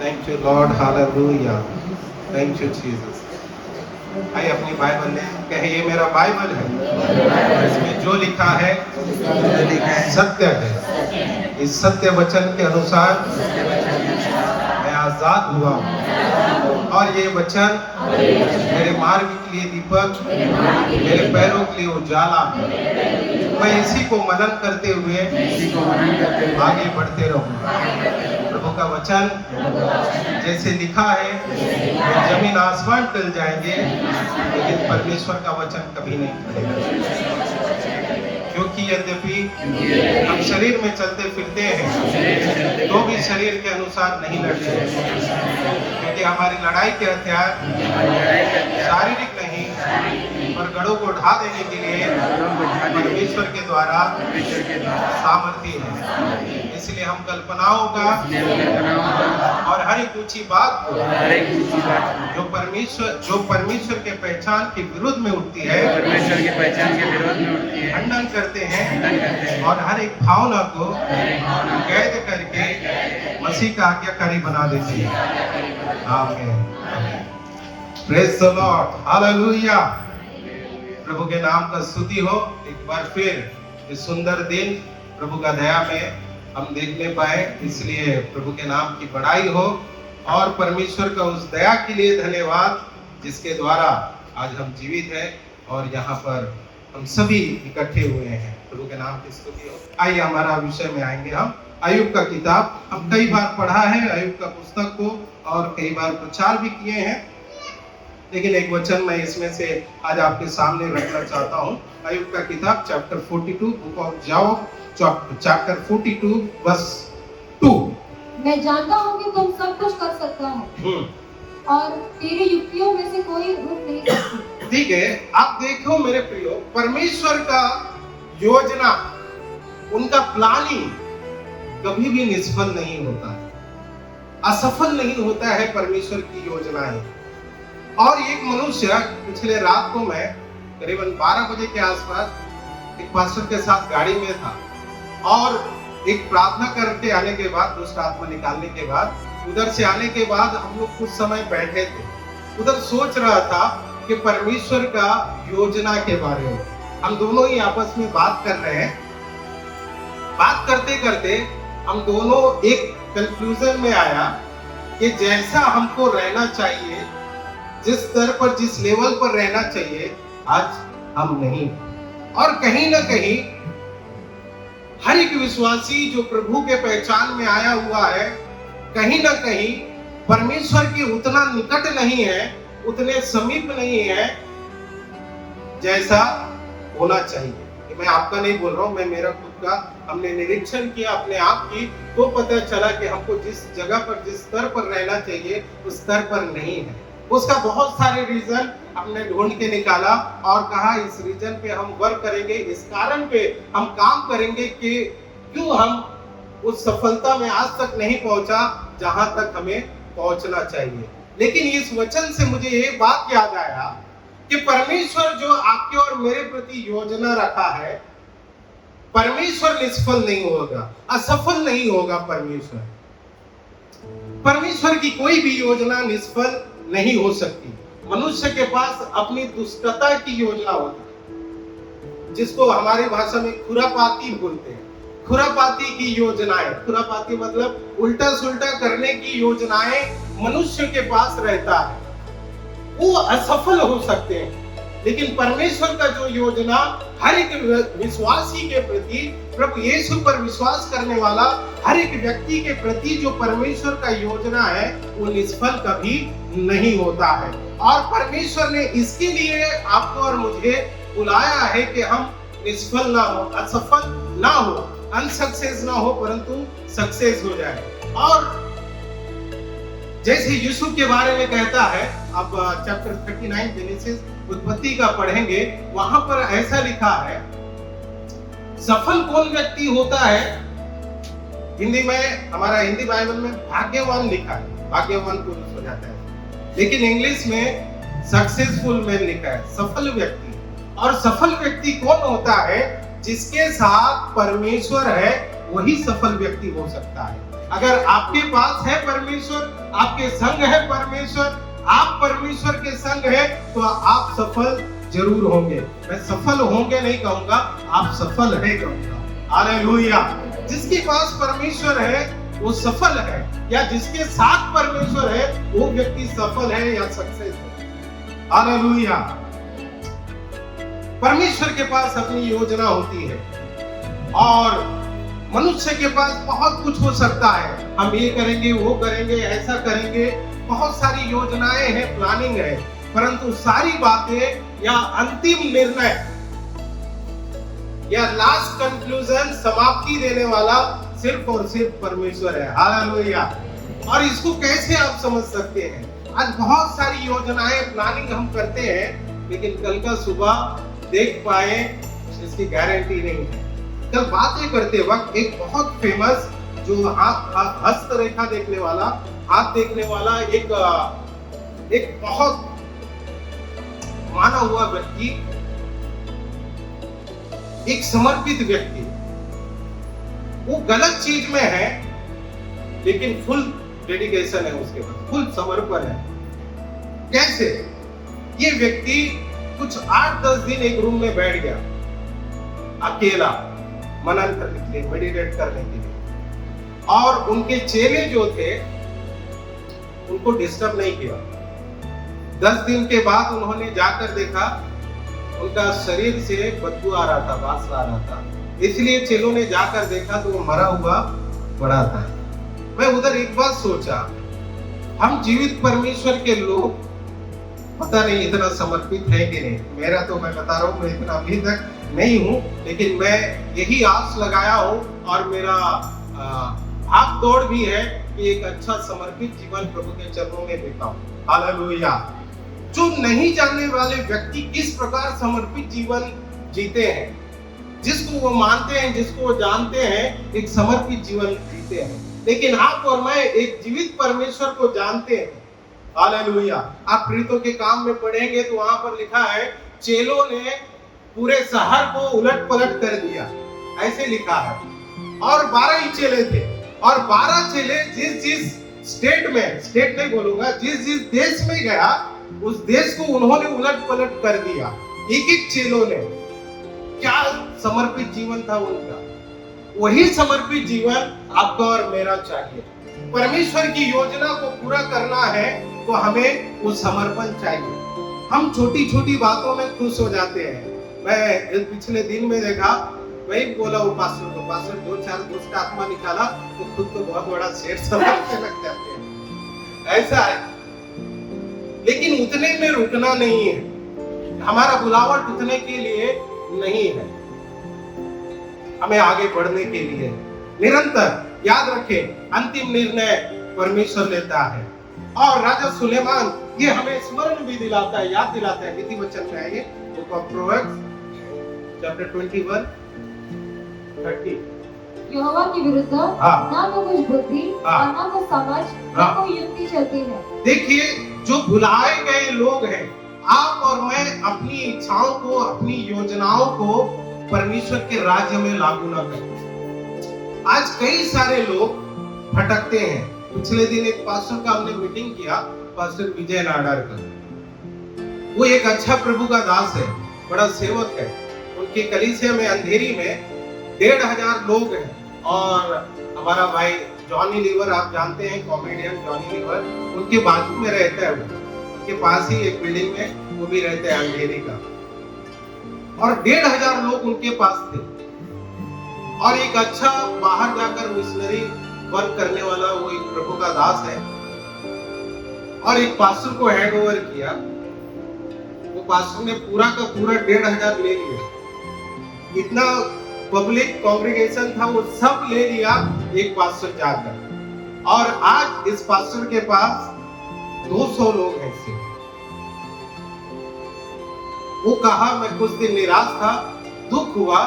Thank you Lord, hallelujah. Thank you Jesus. आइए अपनी Bible ले कहे ये मेरा बाइबल है, इसमें जो लिखा है सत्य है। इस सत्य वचन के अनुसार मैं आजाद हुआ हूँ और ये वचन मेरे मार्ग के लिए दीपक, मेरे पैरों के लिए उजाला है। मैं इसी को मनन करते हुए आगे बढ़ते रहूंगा। प्रभु का वचन जैसे लिखा है, जमीन आसमान टल जाएंगे लेकिन परमेश्वर का वचन कभी नहीं टलेगा। क्योंकि यद्यपि हम शरीर में चलते फिरते हैं तो भी शरीर के अनुसार नहीं लड़ते हैं, क्योंकि हमारी लड़ाई के हथियार शारीरिक नहीं पर गढ़ों को ढा देने के लिए परमेश्वर के द्वारा सामर्थ्य है। इसलिए हम कल्पनाओं का और हर एक ऊंची बात को जो परमेश्वर के पहचान के विरोध में उठती है, खंडन करते हैं और हर एक भावना को कैद करके मसीह का आज्ञाकारी बना देते हैं। Amen. Praise the Lord, hallelujah. प्रभु के नाम का स्तुति हो। एक बार फिर इस सुंदर दिन प्रभु का दया में हम देखने पाए, इसलिए प्रभु के नाम की बड़ाई हो और परमेश्वर का उस दया के लिए धन्यवाद जिसके द्वारा आज हम जीवित हैं और यहाँ पर हम सभी इकट्ठे हुए हैं। प्रभु के नाम की स्तुति हो। आइए हमारा विषय में आएंगे हम अय्यूब का किताब। हम कई बार पढ़ा है अय्यूब का पुस्तक को और कई बार प्रचार भी किए हैं, लेकिन एक वचन मैं इसमें से आज आपके सामने रखना चाहता हूँ। अय्यूब का किताब chapter 42, book of Job chapter 42 verse 2। मैं जानता हूँ कि तुम सब कुछ कर सकता हो और तेरी युक्तियों में से कोई रुक नहीं सकती। ठीक है, आप देखो मेरे प्रियो, परमेश्वर का योजना, उनका प्लानिंग कभी भी निष्फल नहीं होता है, असफल नहीं होता है परमेश्वर की योजनाएं। और एक मनुष्य, पिछले रात को मैं करीबन 12 बजे के आसपास एक पास्टर के साथ गाड़ी में था और एक प्रार्थना करके आने के बाद, दुष्ट आत्मा निकालने के बाद, उधर से आने के बाद हम लोग कुछ समय बैठे थे। उधर सोच रहा था कि परमेश्वर का योजना के बारे में हम दोनों ही आपस में बात कर रहे हैं। बात करते करते हम दोनों एक कंक्लूजन में आया कि जैसा हमको रहना चाहिए, जिस स्तर पर, जिस लेवल पर रहना चाहिए, आज हम नहीं। और कहीं ना कहीं हर एक विश्वासी जो प्रभु के पहचान में आया हुआ है, कहीं ना कहीं परमेश्वर के उतना निकट नहीं है, उतने समीप नहीं है जैसा होना चाहिए। मैं आपका नहीं बोल रहा हूं, मैं मेरा खुद का, हमने निरीक्षण किया अपने आप की, तो पता चला कि हमको जिस जगह पर, जिस स्तर पर रहना चाहिए उस स्तर पर नहीं है। उसका बहुत सारे रीजन हमने ढूंढ के निकाला और कहा इस रीजन पे हम वर्क करेंगे, इस कारण पे हम काम करेंगे कि क्यों हम उस सफलता में आज तक नहीं पहुंचा जहां तक हमें पहुंचना चाहिए। लेकिन इस वचन से मुझे ये बात याद आया कि परमेश्वर जो आपके और मेरे प्रति योजना रखा है, परमेश्वर निष्फल नहीं होगा, असफल नहीं होगा। परमेश्वर की कोई भी योजना निष्फल नहीं हो सकती। मनुष्य के पास अपनी दुष्टता की योजना होती है, जिसको हमारी भाषा में खुरापाती बोलते हैं। खुरापाती की योजनाएं, खुरापाती मतलब उल्टा सुल्टा करने की योजनाएं मनुष्य के पास रहता है, वो असफल हो सकते हैं। लेकिन परमेश्वर का जो योजना हर एक विश्वासी के प्रति, प्रभु यीशु पर विश्वास करने वाला हर एक व्यक्ति के प्रति जो परमेश्वर का योजना है, वो निष्फल कभी नहीं होता है। और परमेश्वर ने इसके लिए आपको और मुझे बुलाया है कि हम निष्फल ना हो, असफल ना हो, अनसक्सेस ना हो, परंतु सक्सेस हो जाए। और जैसे यूसुफ के बारे में कहता है, अब चैप्टर 39 जेनेसिस उत्पत्ति का पढ़ेंगे, वहां पर ऐसा लिखा है, सफल कौन व्यक्ति होता है। हिंदी में, हमारा हिंदी बाइबल में भाग्यवान लिखा है, भाग्यवान पुरुष हो जाता है, लेकिन इंग्लिश में सक्सेसफुल मैन लिखा है, सफल व्यक्ति। और सफल व्यक्ति कौन होता है? जिसके साथ परमेश्वर है वही सफल व्यक्ति हो सकता है। अगर आपके पास है परमेश्वर, आपके संग है परमेश्वर, आप परमेश्वर के संग है, तो आप सफल जरूर होंगे। मैं सफल होंगे नहीं कहूंगा, आप सफल है कहूंगा। हालेलुया। जिसके पास परमेश्वर है वो सफल है, या जिसके साथ परमेश्वर है वो व्यक्ति सफल है या सक्सेस है। हालेलुया। परमेश्वर के पास अपनी योजना होती है और मनुष्य के पास बहुत कुछ हो सकता है। हम ये करेंगे, वो करेंगे, ऐसा करेंगे, बहुत सारी योजनाएं हैं, प्लानिंग है, परंतु सारी बातें या अंतिम निर्णय या लास्ट कंक्लूजन, समाप्ति देने वाला सिर्फ और सिर्फ परमेश्वर है। हालेलुया। और इसको कैसे आप समझ सकते हैं? आज बहुत सारी योजनाएं, प्लानिंग हम करते हैं, लेकिन कल का सुबह देख पाए इसकी गारंटी नहीं है। कल बातें करते वक्त एक बहुत फेमस जो हस्त रेखा देखने वाला, हाथ देखने वाला एक बहुत माना हुआ व्यक्ति, एक समर्पित व्यक्ति, वो गलत चीज में है लेकिन फुल डेडिकेशन है उसके पास, फुल समर्पण है। कैसे? ये व्यक्ति कुछ 8-10 दिन एक रूम में बैठ गया अकेला, मनन करने के लिए, मेडिटेट करने के लिए, और उनके चेले जो थे उनको डिस्टर्ब नहीं किया। 10 दिन के बाद उन्होंने जाकर देखा उनका शरीर से बदबू आ रहा था, वास आ रहा था, इसलिए चेलों ने जाकर देखा तो वो मरा हुआ पड़ा था। मैं उधर एक बात सोचा, हम जीवित परमेश्वर के लोग पता नहीं इतना समर्पित है कि नहीं। मेरा तो, मैं बता रहा हूँ, मैं इतना अभी तक नहीं हूँ, लेकिन मैं यही आस लगाया हूँ और मेरा भाग दौड़ भी है कि एक अच्छा समर्पित जीवन प्रभु के चरणों में बिताऊं। हालेलुया। जो नहीं जानने वाले व्यक्ति किस प्रकार समर्पित जीवन जीते हैं, जिसको वो मानते हैं, जिसको वो जानते हैं, एक समर्पित जीवन जीते हैं। लेकिन आप और मैं एक जीवित परमेश्वर को जानते हैं। हालेलुया। आप प्रेरितों के काम में पढ़ेंगे तो वहां पर लिखा है, चेलों ने पूरे शहर को उलट पलट कर दिया, ऐसे लिखा है। और 12 ही चेले थे, और 12 चेले जिस स्टेट में, स्टेट नहीं बोलूंगा, जिस देश में गया उस देश को उन्होंने उलट पलट कर दिया। एक चेलों ने, क्या समर्पित जीवन था उनका। वही समर्पित जीवन आपका और मेरा चाहिए। परमेश्वर की योजना को पूरा करना है तो हमें वो समर्पण चाहिए। हम छोटी छोटी बातों में खुश हो जाते हैं। मैं पिछले दिन में देखा, वही बोला वो पास्टर को, पास्टर 2-4 दुष्ट आत्मा निकाला तो खुद को बहुत बड़ा शेर समझने लग जाते हैं, ऐसा है। लेकिन उतने में रुकना नहीं है। हमारा बुलावट उतने के लिए नहीं है, हमें आगे बढ़ने के लिए निरंतर याद रखें, अंतिम निर्णय परमेश्वर लेता है। और राजा सुलेमान ये हमें स्मरण भी दिलाता है, याद दिलाता है। नीति वचन में आइए, बुक ऑफ प्रोवर्ब्स चैप्टर 21:30। यहोवा के विरुद्ध ना तो कुछ बुद्धि और ना कुछ समझ, ना कोई युक्ति चलती है। देखिए, जो बुलाए गए लोग हैं, आप और मैं अपनी इच्छाओं को, अपनी योजनाओं को परमेश्वर के राज्य में लागू ना करें। आज कई सारे लोग भटकते हैं। पिछले दिन एक पास्टर का हमने मीटिंग किया, पास्टर विजय नाडार का। वो एक अच्छा प्रभु का दास है, बड़ा सेवक है। उनकी कलीसिया में अंधेरी में 1,500 लोग हैं। और हमारा भाई जॉनी लीवर, आप जानते हैं, कॉमेडियन जॉनी लीवर, उनके बाजू में रहता है। वो उनके पास ही एक बिल्डिंग में वो भी रहता है, अंधेरी का। और 1,500 लोग उनके पास थे। और एक अच्छा बाहर जाकर मिशनरी वर्क करने वाला वो एक प्रभु का दास है। और एक पास्टर को हैंड ओवर किया। वो पास्टर ने पूरा का पूरा 1,500 ले लिया। इतना पब्लिक कांग्रेगेशन था, वो सब ले लिया एक पास्टर जाकर। और आज इस पास्टर के पास 200 लोग हैं सिर्फ। वो कहा, मैं कुछ दिन निराश था, दुख हुआ,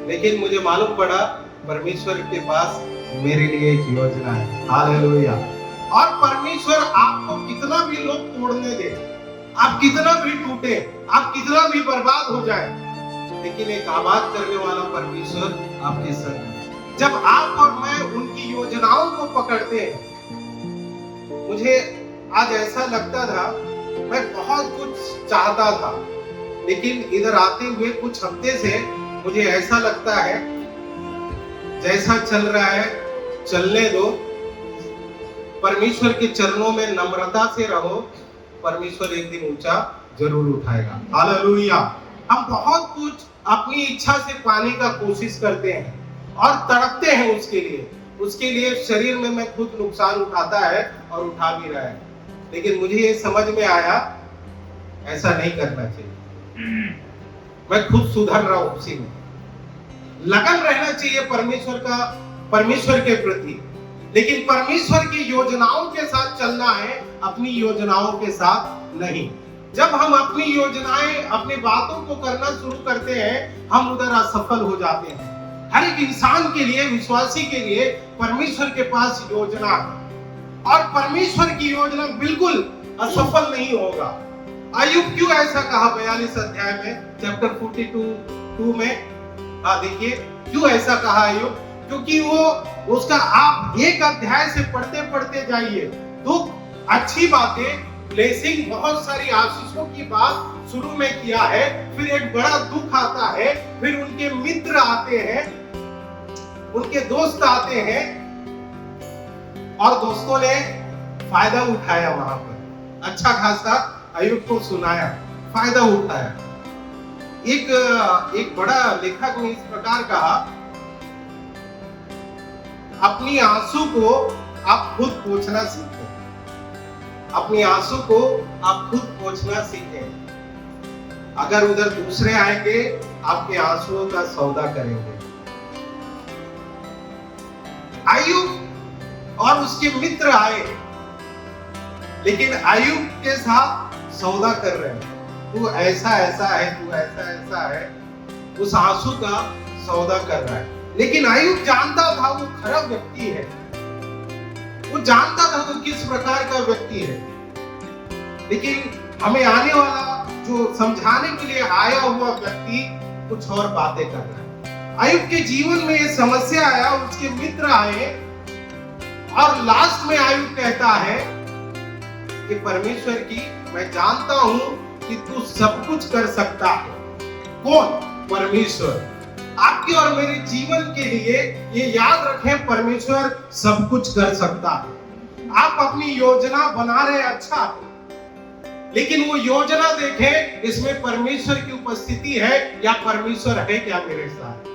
लेकिन मुझे मालूम पड़ा परमेश्वर के पास मेरे लिए एक योजना है। हालेलुया। और परमेश्वर आपको कितना भी लोग तोड़ने दे, आप कितना भी टूटे, आप कितना भी बर्बाद हो जाए, लेकिन एक आबाद करने वाला परमेश्वर आपके संग है। जब आप और मैं उनकी योजनाओं को पकड़ते हैं, मुझे आज ऐसा लगता था मैं बहुत कुछ चाहता था, लेकिन इधर आते हुए कुछ हफ्ते से मुझे ऐसा लगता है जैसा चल रहा है चलने दो, परमेश्वर के चरणों में नम्रता से रहो, परमेश्वर एक दिन ऊंचा जरूर उठाएगा। हालेलुया। हम बहुत कुछ अपनी इच्छा से पाने का कोशिश करते हैं और तड़पते हैं उसके लिए शरीर में मैं खुद नुकसान उठाता है और उठा भी रहा है, लेकिन मुझे ये समझ में आया ऐसा नहीं करना चाहिए। मैं खुद सुधर रहा हूं, उसी में लगन रहना चाहिए परमेश्वर के प्रति, लेकिन परमेश्वर की योजनाओं के साथ चलना है, अपनी योजनाओं के साथ नहीं। जब हम अपनी योजनाएं अपनी बातों को करना शुरू करते हैं, हम उधर असफल हो जाते हैं। हर एक इंसान के लिए, विश्वासी के लिए परमेश्वर के पास योजना है और परमेश्वर की योजना बिल्कुल असफल नहीं होगा। अय्यूब क्यों ऐसा कहा 42 अध्याय में, चैप्टर 42 में, देखिए क्यों ऐसा कहा अय्यूब, क्योंकि वो उसका आप एक अध्याय से पढ़ते पढ़ते जाइए, दुख, अच्छी बातें, ब्लेसिंग, बहुत सारी आशीषों की बात शुरू में किया है, फिर एक बड़ा दुख आता है, फिर उनके मित्र आते हैं, उनके दोस्त आते हैं और दोस्तों ने फायदा उठाया, वहां पर अच्छा खासा अय्यूब को सुनाया, फायदा उठाया। एक बड़ा लेखक ने इस प्रकार कहा, अपनी आंसू को आप खुद पोंछना सीखें, अपनी आंसू को आप खुद पोंछना सीखें। अगर उधर दूसरे आएंगे आपके आंसुओं का सौदा करेंगे। अय्यूब और उसके मित्र आए, लेकिन अय्यूब के साथ सौदा कर रहे हैं, तू ऐसा ऐसा है, तू ऐसा ऐसा है, उस आंसू का सौदा कर रहा है। लेकिन अय्यूब जानता था वो खराब व्यक्ति है, वो जानता था वो किस प्रकार का व्यक्ति है, लेकिन हमें आने वाला जो समझाने के लिए आया हुआ व्यक्ति कुछ और बातें कर रहा है। अय्यूब के जीवन में ये समस्या आया, उसके मित्र आए और लास्ट में अय्यूब कहता है कि परमेश्वर की मैं जानता हूं कि तू सब कुछ कर सकता है। कौन? परमेश्वर। आपके और मेरे जीवन के लिए ये याद रखें, परमेश्वर सब कुछ कर सकता है। आप अपनी योजना बना रहे, अच्छा है, लेकिन वो योजना देखें इसमें परमेश्वर की उपस्थिति है या परमेश्वर है क्या मेरे साथ।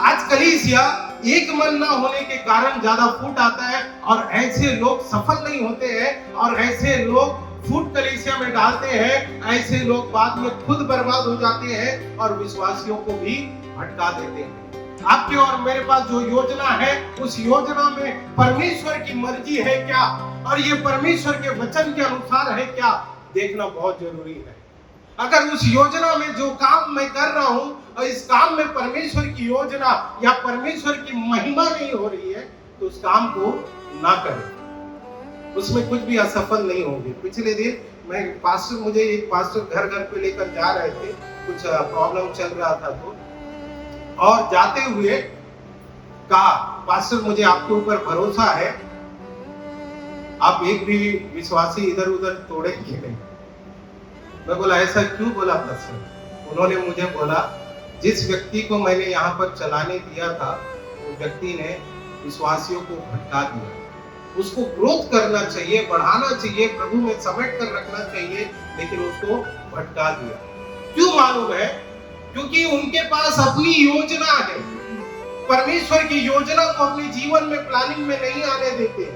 आज कलीसिया एक मन ना होने के कारण ज्यादा फूट आता है और ऐसे लोग सफल नहीं होते हैं और ऐसे लोग फूट कलीसिया में डालते हैं, ऐसे लोग बाद में खुद बर्बाद हो जाते हैं और विश्वासियों को भी भटका देते हैं। आपके और मेरे पास जो योजना है, उस योजना में परमेश्वर की मर्जी है क्या और ये परमेश्वर के वचन के अनुसार है क्या, देखना बहुत जरूरी है। अगर उस योजना में जो काम मैं कर रहा हूं और इस काम में परमेश्वर की योजना या परमेश्वर की महिमा नहीं हो रही है, तो उस काम को ना करें, उसमें कुछ भी असफल नहीं होंगे। पिछले दिन मुझे एक पास्टर घर घर पे लेकर जा रहे थे, कुछ प्रॉब्लम चल रहा था तो, और जाते हुए कहा, पास्टर मुझे आपके ऊपर भरोसा है, आप एक भी विश्वासी इधर उधर तोड़ेंगे नहीं। मैं बोला ऐसा क्यों बोला पास्टर? उन्होंने मुझे बोला, जिस व्यक्ति को मैंने यहाँ पर चलाने दिया था, वो व्यक्ति ने विश्वासियों को भटका दिया। उसको ग्रोथ करना चाहिए, बढ़ाना चाहिए, प्रभु में समेट कर रखना चाहिए, लेकिन उसको भटका दिया। क्यों मालूम है? क्योंकि उनके पास अपनी योजना है, परमेश्वर की योजना को अपने जीवन में प्लानिंग में नहीं आने देते,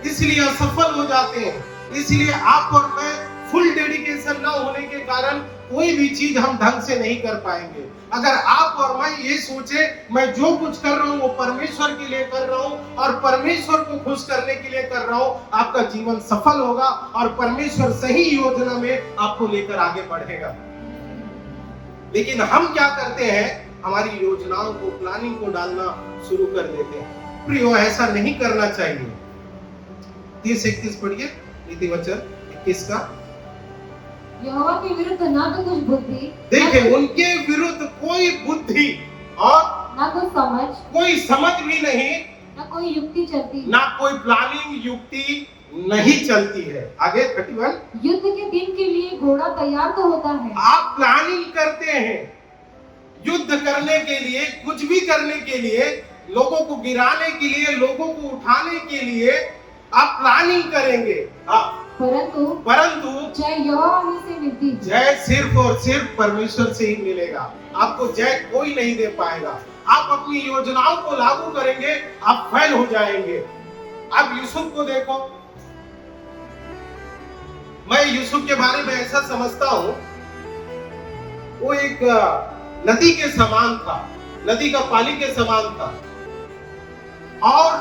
इसलिए असफल हो जाते हैं। इसलिए आप और मैं फुल डेडिकेशन ना होने के कारण कोई भी चीज हम ढंग से नहीं कर पाएंगे। अगर आप और मैं ये सोचे मैं जो कुछ कर रहा हूँ वो परमेश्वर के लिए कर रहा हूँ और परमेश्वर को खुश करने के लिए कर रहा हूँ, आपका जीवन सफल होगा और परमेश्वर सही योजना में आपको लेकर आगे बढ़ेगा। लेकिन हम क्या करते हैं, हमारी योजनाओं को, प्लानिंग को डालना शुरू कर देते हैं। प्रियो, ऐसा नहीं करना चाहिए। 30-31 पढ़िए, नीति वचन 21 का। यहोवा के विरुद्ध ना तो कुछ बुद्धि, देखिए उनके विरुद्ध कोई बुद्धि और ना कोई समझ भी नहीं, ना कोई युक्ति चलती। ना कोई प्लानिंग युक्ति नहीं चलती है। आगे 31। युद्ध के दिन के लिए घोड़ा तैयार तो होता है। आप प्लानिंग करते हैं युद्ध करने के लिए, कुछ भी करने के लिए, लोगों को गिराने के लिए, लोगों को उठाने के लिए आप प्लानिंग करेंगे। परंतु जय यहोवा ही से मिलती है। जय सिर्फ और सिर्फ परमेश्वर से ही मिलेगा। आपको जय कोई नहीं दे पाएगा। आप अपनी योजनाओं को लागू करेंगे, आप फेल हो जाएंगे। अब यूसुफ को देखो, मैं यूसुफ के बारे में ऐसा समझता हूं, वो एक नदी के समान था, नदी का पानी के समान था, और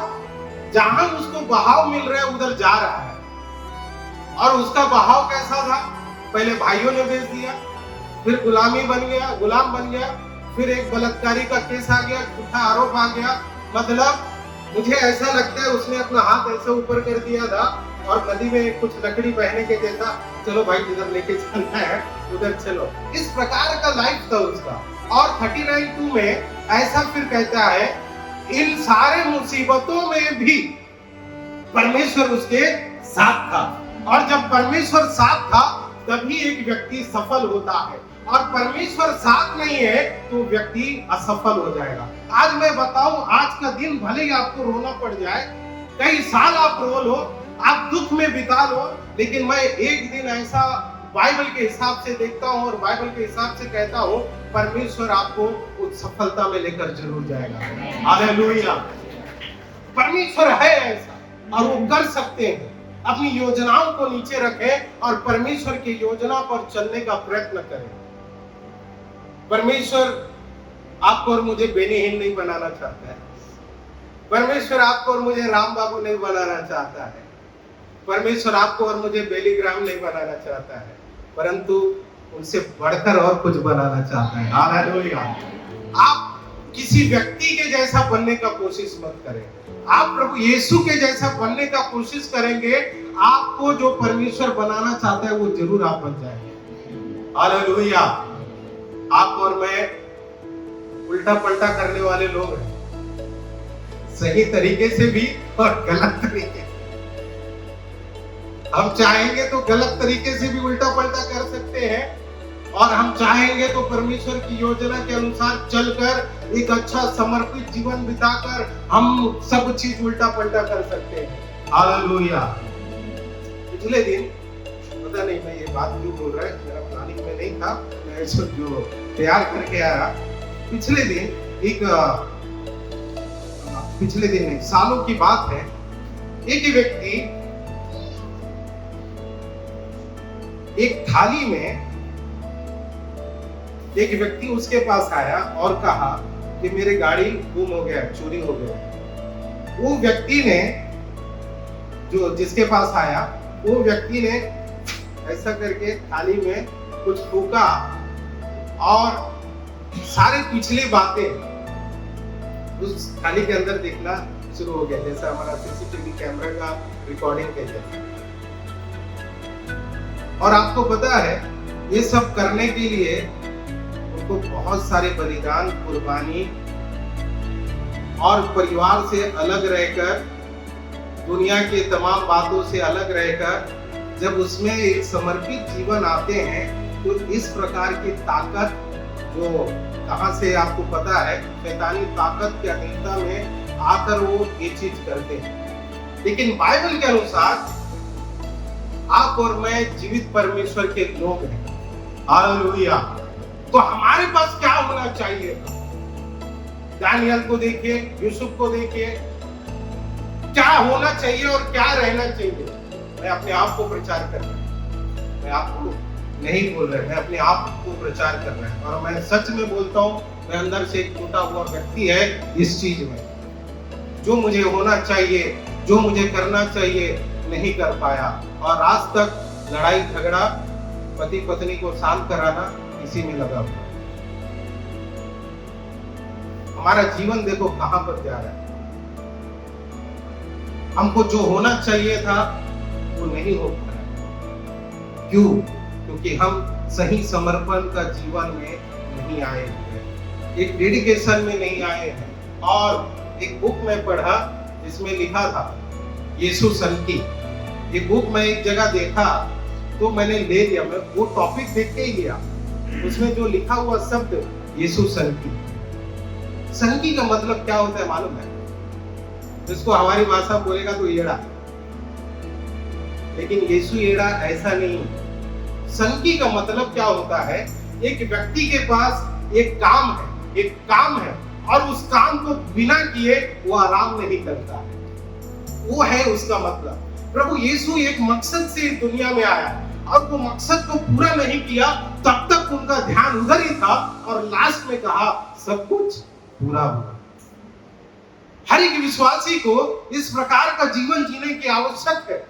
जहां उसको बहाव मिल रहा है उधर जा रहा है। और उसका बहाव कैसा था? पहले भाइयों ने बेच दिया, फिर गुलाम बन गया, फिर एक बलात्कारी का केस आ गया, झूठा आरोप आ गया। मतलब मुझे ऐसा लगता है उसने अपना हाथ ऐसे ऊपर कर दिया था और नदी में कुछ लकड़ी बहने के जैसा, चलो भाई जिधर लेके चलना है उधर चलो, इस प्रकार का लाइफ था उसका। और 39:2 में ऐसा फिर कहता है, इन सारे मुसीबतों में भी परमेश्वर उसके साथ था। और जब परमेश्वर साथ था तभी एक व्यक्ति सफल होता है, और परमेश्वर साथ नहीं है तो व्यक्ति असफल हो जाएगा। आज मैं बताऊं, आज का दिन भले ही आपको रोना पड़ जाए, कई साल आप रो लो, आप दुख में बिता लो, लेकिन मैं एक दिन ऐसा बाइबल के हिसाब से देखता हूं और बाइबल के हिसाब से कहता हूं, परमेश्वर आपको उस सफलता में लेकर जरूर जाएगा। हालेलुया। परमेश्वर है ऐसा और वो कर सकते हैं। अपनी योजनाओं को नीचे रखें और परमेश्वर की योजना पर चलने का प्रयत्न करें। परमेश्वर आपको और मुझे बेनीहीन नहीं बनाना चाहता है। परमेश्वर आपको और मुझे राम बाबू नहीं बनाना चाहता है। परमेश्वर आपको और मुझे बेलीग्राम नहीं बनाना चाहता है, परंतु उनसे बढ़कर और कुछ बनाना चाहता है। हालेलुया। आप किसी व्यक्ति के जैसा बनने का कोशिश मत करें। आप प्रभु यीशु के जैसा बनने का कोशिश करेंगे, आपको जो परमेश्वर बनाना चाहता है वो जरूर आप बन जाएंगे। हालेलुया। आप और मैं उल्टा पलटा करने वाले लोग हैं, सही तरीके से भी और गलत तरीके से। हम चाहेंगे तो गलत तरीके से भी उल्टा पलटा कर सकते हैं, और हम चाहेंगे तो परमेश्वर की योजना के अनुसार चलकर एक अच्छा समर्पित जीवन बिताकर हम सब चीज उल्टा पलटा कर सकते हैं। हालेलुया। पिछले दिन पता नहीं मैं ये बात क्यों बोल रहा है, मेरा प्लानिंग में नहीं था, मैं इसको जो तैयार करके आया। पिछले दिन नहीं, सालों की बात है, एक व्यक्ति एक थाली में, एक व्यक्ति उसके पास आया और कहा कि मेरी गाड़ी गुम हो गया, चोरी हो गया। वो व्यक्ति ने, जो जिसके पास आया, वो व्यक्ति ने ऐसा करके थाली में कुछ फूका और सारे पिछली बातें उस थाली के अंदर दिखना शुरू हो गया, जैसा हमारा सीसीटीवी कैमरा का रिकॉर्डिंग के जैसा। और आपको पता है ये सब करने के लिए उनको बहुत सारे बलिदान, कुर्बानी और परिवार से अलग रहकर, दुनिया के तमाम बातों से अलग रहकर जब उसमें एक समर्पित जीवन आते हैं तो इस प्रकार की ताकत, जो कहां से आपको पता है, शैतानी ताकत के अधीनता में आकर वो ये चीज करते हैं। लेकिन बाइबल के अनुसार आप और मैं जीवित परमेश्वर के लोग हैं। हालेलुया। तो हमारे पास क्या होना चाहिए? दानियल को देखिए, यूसुफ को देखिए, क्या होना चाहिए और क्या रहना चाहिए। मैं अपने आप को प्रचार कर रहा हूं, मैं आपको नहीं बोल रहा, मैं अपने आप को प्रचार कर रहा हूं। और मैं सच में बोलता हूं, मैं अंदर से एक टूटा हुआ व्यक्ति है इस चीज में। जो मुझे होना चाहिए, जो मुझे करना चाहिए, नहीं कर पाया। और आज तक लड़ाई झगड़ा, पति पत्नी को शांत कराना, इसी में लगा हुआ। हमारा जीवन देखो कहां पर जा रहा है। हमको जो होना चाहिए था वो नहीं हो पा रहा। क्यों? क्योंकि हम सही समर्पण का जीवन में नहीं आए हुए। एक डेडिकेशन में नहीं आए हैं। और एक बुक में पढ़ा जिसमें लिखा था यीशु सन की। ये बुक मैं एक जगह देखा तो मैंने ले लिया, मैं वो टॉपिक देख के ही लिया। उसमें जो लिखा हुआ शब्द यीशु सन की। सन की का मतलब क्या होता है मालूम है? इसको हमारी भाषा बोलेगा तो येड़ा, लेकिन यीशु येड़ा ऐसा नहीं। सनकी का मतलब क्या होता है? एक व्यक्ति के पास एक काम है और उस काम को बिना किए वो आराम नहीं करता है, वो है उसका मतलब। प्रभु यीशु एक मकसद से इस दुनिया में आया और वो मकसद को पूरा नहीं किया, तब तक उनका ध्यान उधर ही था और लास्ट में कहा सब कुछ पूरा हुआ। हर एक विश्वासी को इस प्रकार का जीवन जीने की आवश्यक है,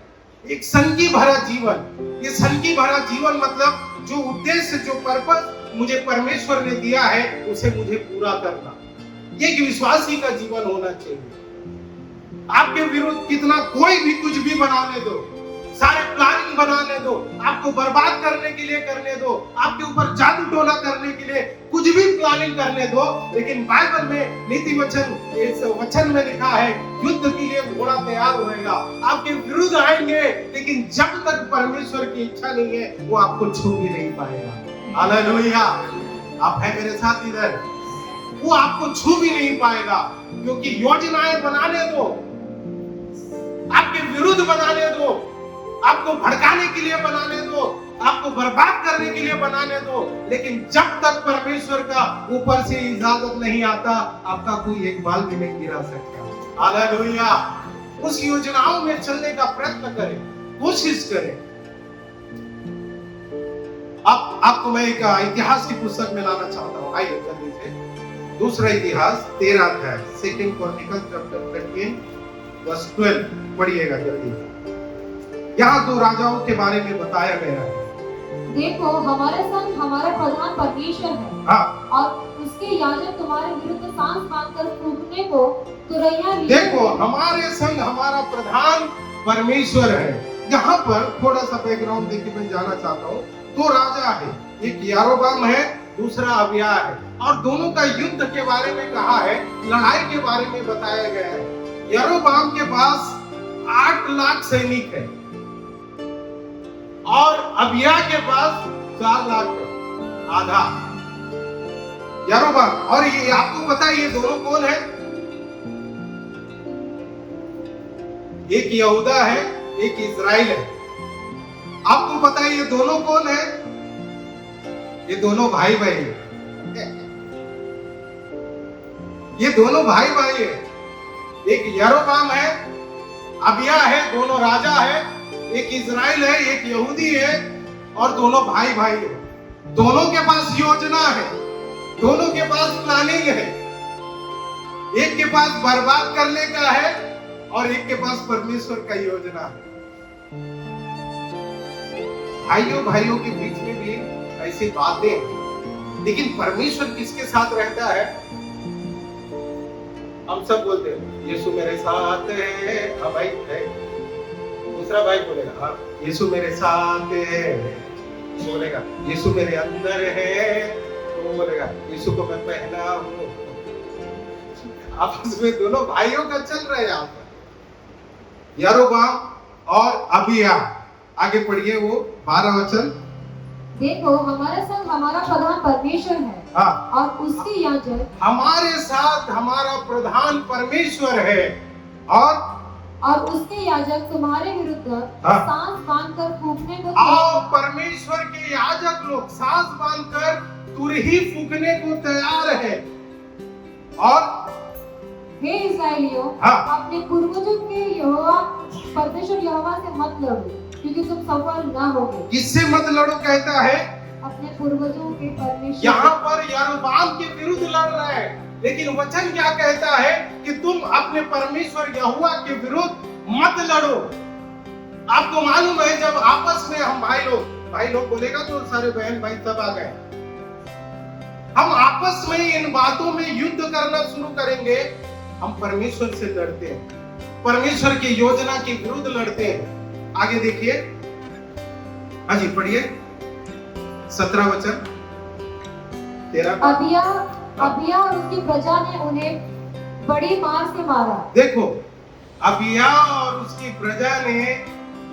एक सनकी भरा जीवन। ये सनकी भरा जीवन मतलब जो उद्देश्य, जो पर्पस मुझे परमेश्वर ने दिया है उसे मुझे पूरा करना, ये एक विश्वासी का जीवन होना चाहिए। आपके विरुद्ध कितना कोई भी कुछ भी बनाने दो, सारे प्लानिंग बनाने दो, आपको बर्बाद करने के लिए करने दो, आपके ऊपर जादू टोना करने के लिए कुछ भी प्लानिंग करने दो, लेकिन बाइबल में नीति वचन, इस वचन में लिखा है युद्ध के लिए घोड़ा तैयार होएगा। आपके विरुद्ध आएंगे, लेकिन जब तक परमेश्वर की इच्छा नहीं है वो आपको छू भी नहीं पाएगा। हालेलुया! आप है मेरे साथ इधर? वो आपको छू भी नहीं पाएगा, क्योंकि योजनाएं बनाने दो, आपके विरुद्ध बनाने दो, आपको भड़काने के लिए बनाने दो, आपको बर्बाद करने के लिए बनाने दो, लेकिन जब तक परमेश्वर का ऊपर से इजाजत नहीं आता, आपका कोई एक बाल भी नहीं गिरा सकता। हालेलुया! उस योजनाओं में चलने का प्रयत्न करें, कोशिश करें। अब आपको मैं एक इतिहास की पुस्तक में लाना चाहता हूँ। आइए जल्दी से दूसरा इतिहास 13 अध्याय, 2 क्रॉनिकल चैप्टर 13 वर्स 12 पढ़िएगा जल्दी। यहाँ दो राजाओं के बारे में बताया गया है। देखो हमारे संग हमारा प्रधान परमेश्वर है, हाँ, और उसके याजक तुम्हारे विरुद्ध सांस बांधकर फूंकने को तुरैया लिए। देखो हमारे संग हमारा प्रधान परमेश्वर है। यहाँ पर थोड़ा सा बैकग्राउंड देके मैं जाना चाहता हूँ। दो राजा है, एक यारोबाम है, दूसरा अबिय्याह है, और दोनों का युद्ध के बारे में कहा है, लड़ाई के बारे में बताया गया है। यारोबाम के पास 8 लाख सैनिक है और अबिय्याह के पास 4 लाख है, आधा। यारोबाम, और ये आपको पता है ये दोनों कौन है? एक यहूदा है, एक इजराइल है। आपको पता है ये दोनों कौन है? ये दोनों भाई भाई है। ये दोनों भाई भाई है। एक यारोबाम है, अबिय्याह है, दोनों राजा है। एक इजराइल है, एक यहूदी है, और दोनों भाई भाई है। दोनों के पास योजना है, दोनों के पास प्लानिंग है। एक के पास बर्बाद करने का है और एक के पास परमेश्वर का योजना है। भाइयों के बीच में भी ऐसी बातें हैं, लेकिन परमेश्वर किसके साथ रहता है? हम सब बोलते हैं यीशु मेरे साथ है। हाँ भाई है। दूसरा भाई बोलेगा हाँ यीशु मेरे साथ है, बोलेगा यीशु मेरे अंदर है, तो बोलेगा यीशु को मैं पहना हूँ। आपस में दोनों भाइयों का चल रहा है यहाँ पर। यारोबाम और अबिय्याह। आगे पढ़िए वो 12 वचन। देखो हमारे संग हमारा प्रधान परमेश्वर है, हाँ, और उसके याजक हमारे साथ हमारा प्रधान परमेश्वर है, और उसके याजक तुम्हारे विरुद्ध हाँ, सांस बांधकर फूंकने को आओ परमेश्वर के याजक लोग सांस बांधकर तुरही फूंकने को तैयार है। और हे इस्राएलियों, हाँ, अपने पूर्वजों के यहोवा परमेश्वर यहोवा से मत लड़ो, क्योंकि तुम सफल ना होगे। किससे मत लड़ो कहता है? अपने पूर्वजों के परमेश्वर। यहाँ पर यारोबाम के विरुद्ध लड़ रहा है, लेकिन वचन क्या कहता है कि तुम अपने परमेश्वर यहोवा के विरुद्ध मत लड़ो। आपको मालूम है जब आपस में हम भाई लोग बोलेगा तो सारे बहन भाई सब आ गए, हम आपस में इन बातों में युद्ध करना शुरू करेंगे, हम परमेश्वर से लड़ते हैं, परमेश्वर की योजना के विरुद्ध लड़ते हैं। आगे देखिए, हाँ जी पढ़िए 17 वचन 13। अबिय्याह और उसकी प्रजा ने उन्हें बड़ी मार से मारा। देखो, अबिय्याह और उसकी प्रजा ने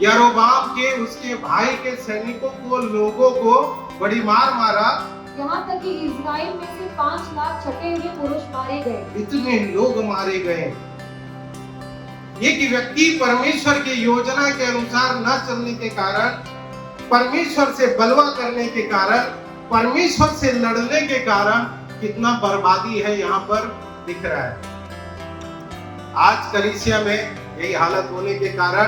यरोबाम के उसके भाई के सैनिकों को, लोगों को बड़ी मार मारा। यहाँ तक कि इस्राएल में से 5 लाख छठे हुए पुरुष मारे गए। इतने लोग मारे गए। एक व्यक्ति परमेश्वर की योजना के अनुसार न चलने के कारण, परमेश्वर से बलवा करने के कारण, परमेश्वर से लड़ने के कारण कितना बर्बादी है यहाँ पर दिख रहा है। आज कलीसिया में यही हालत होने के कारण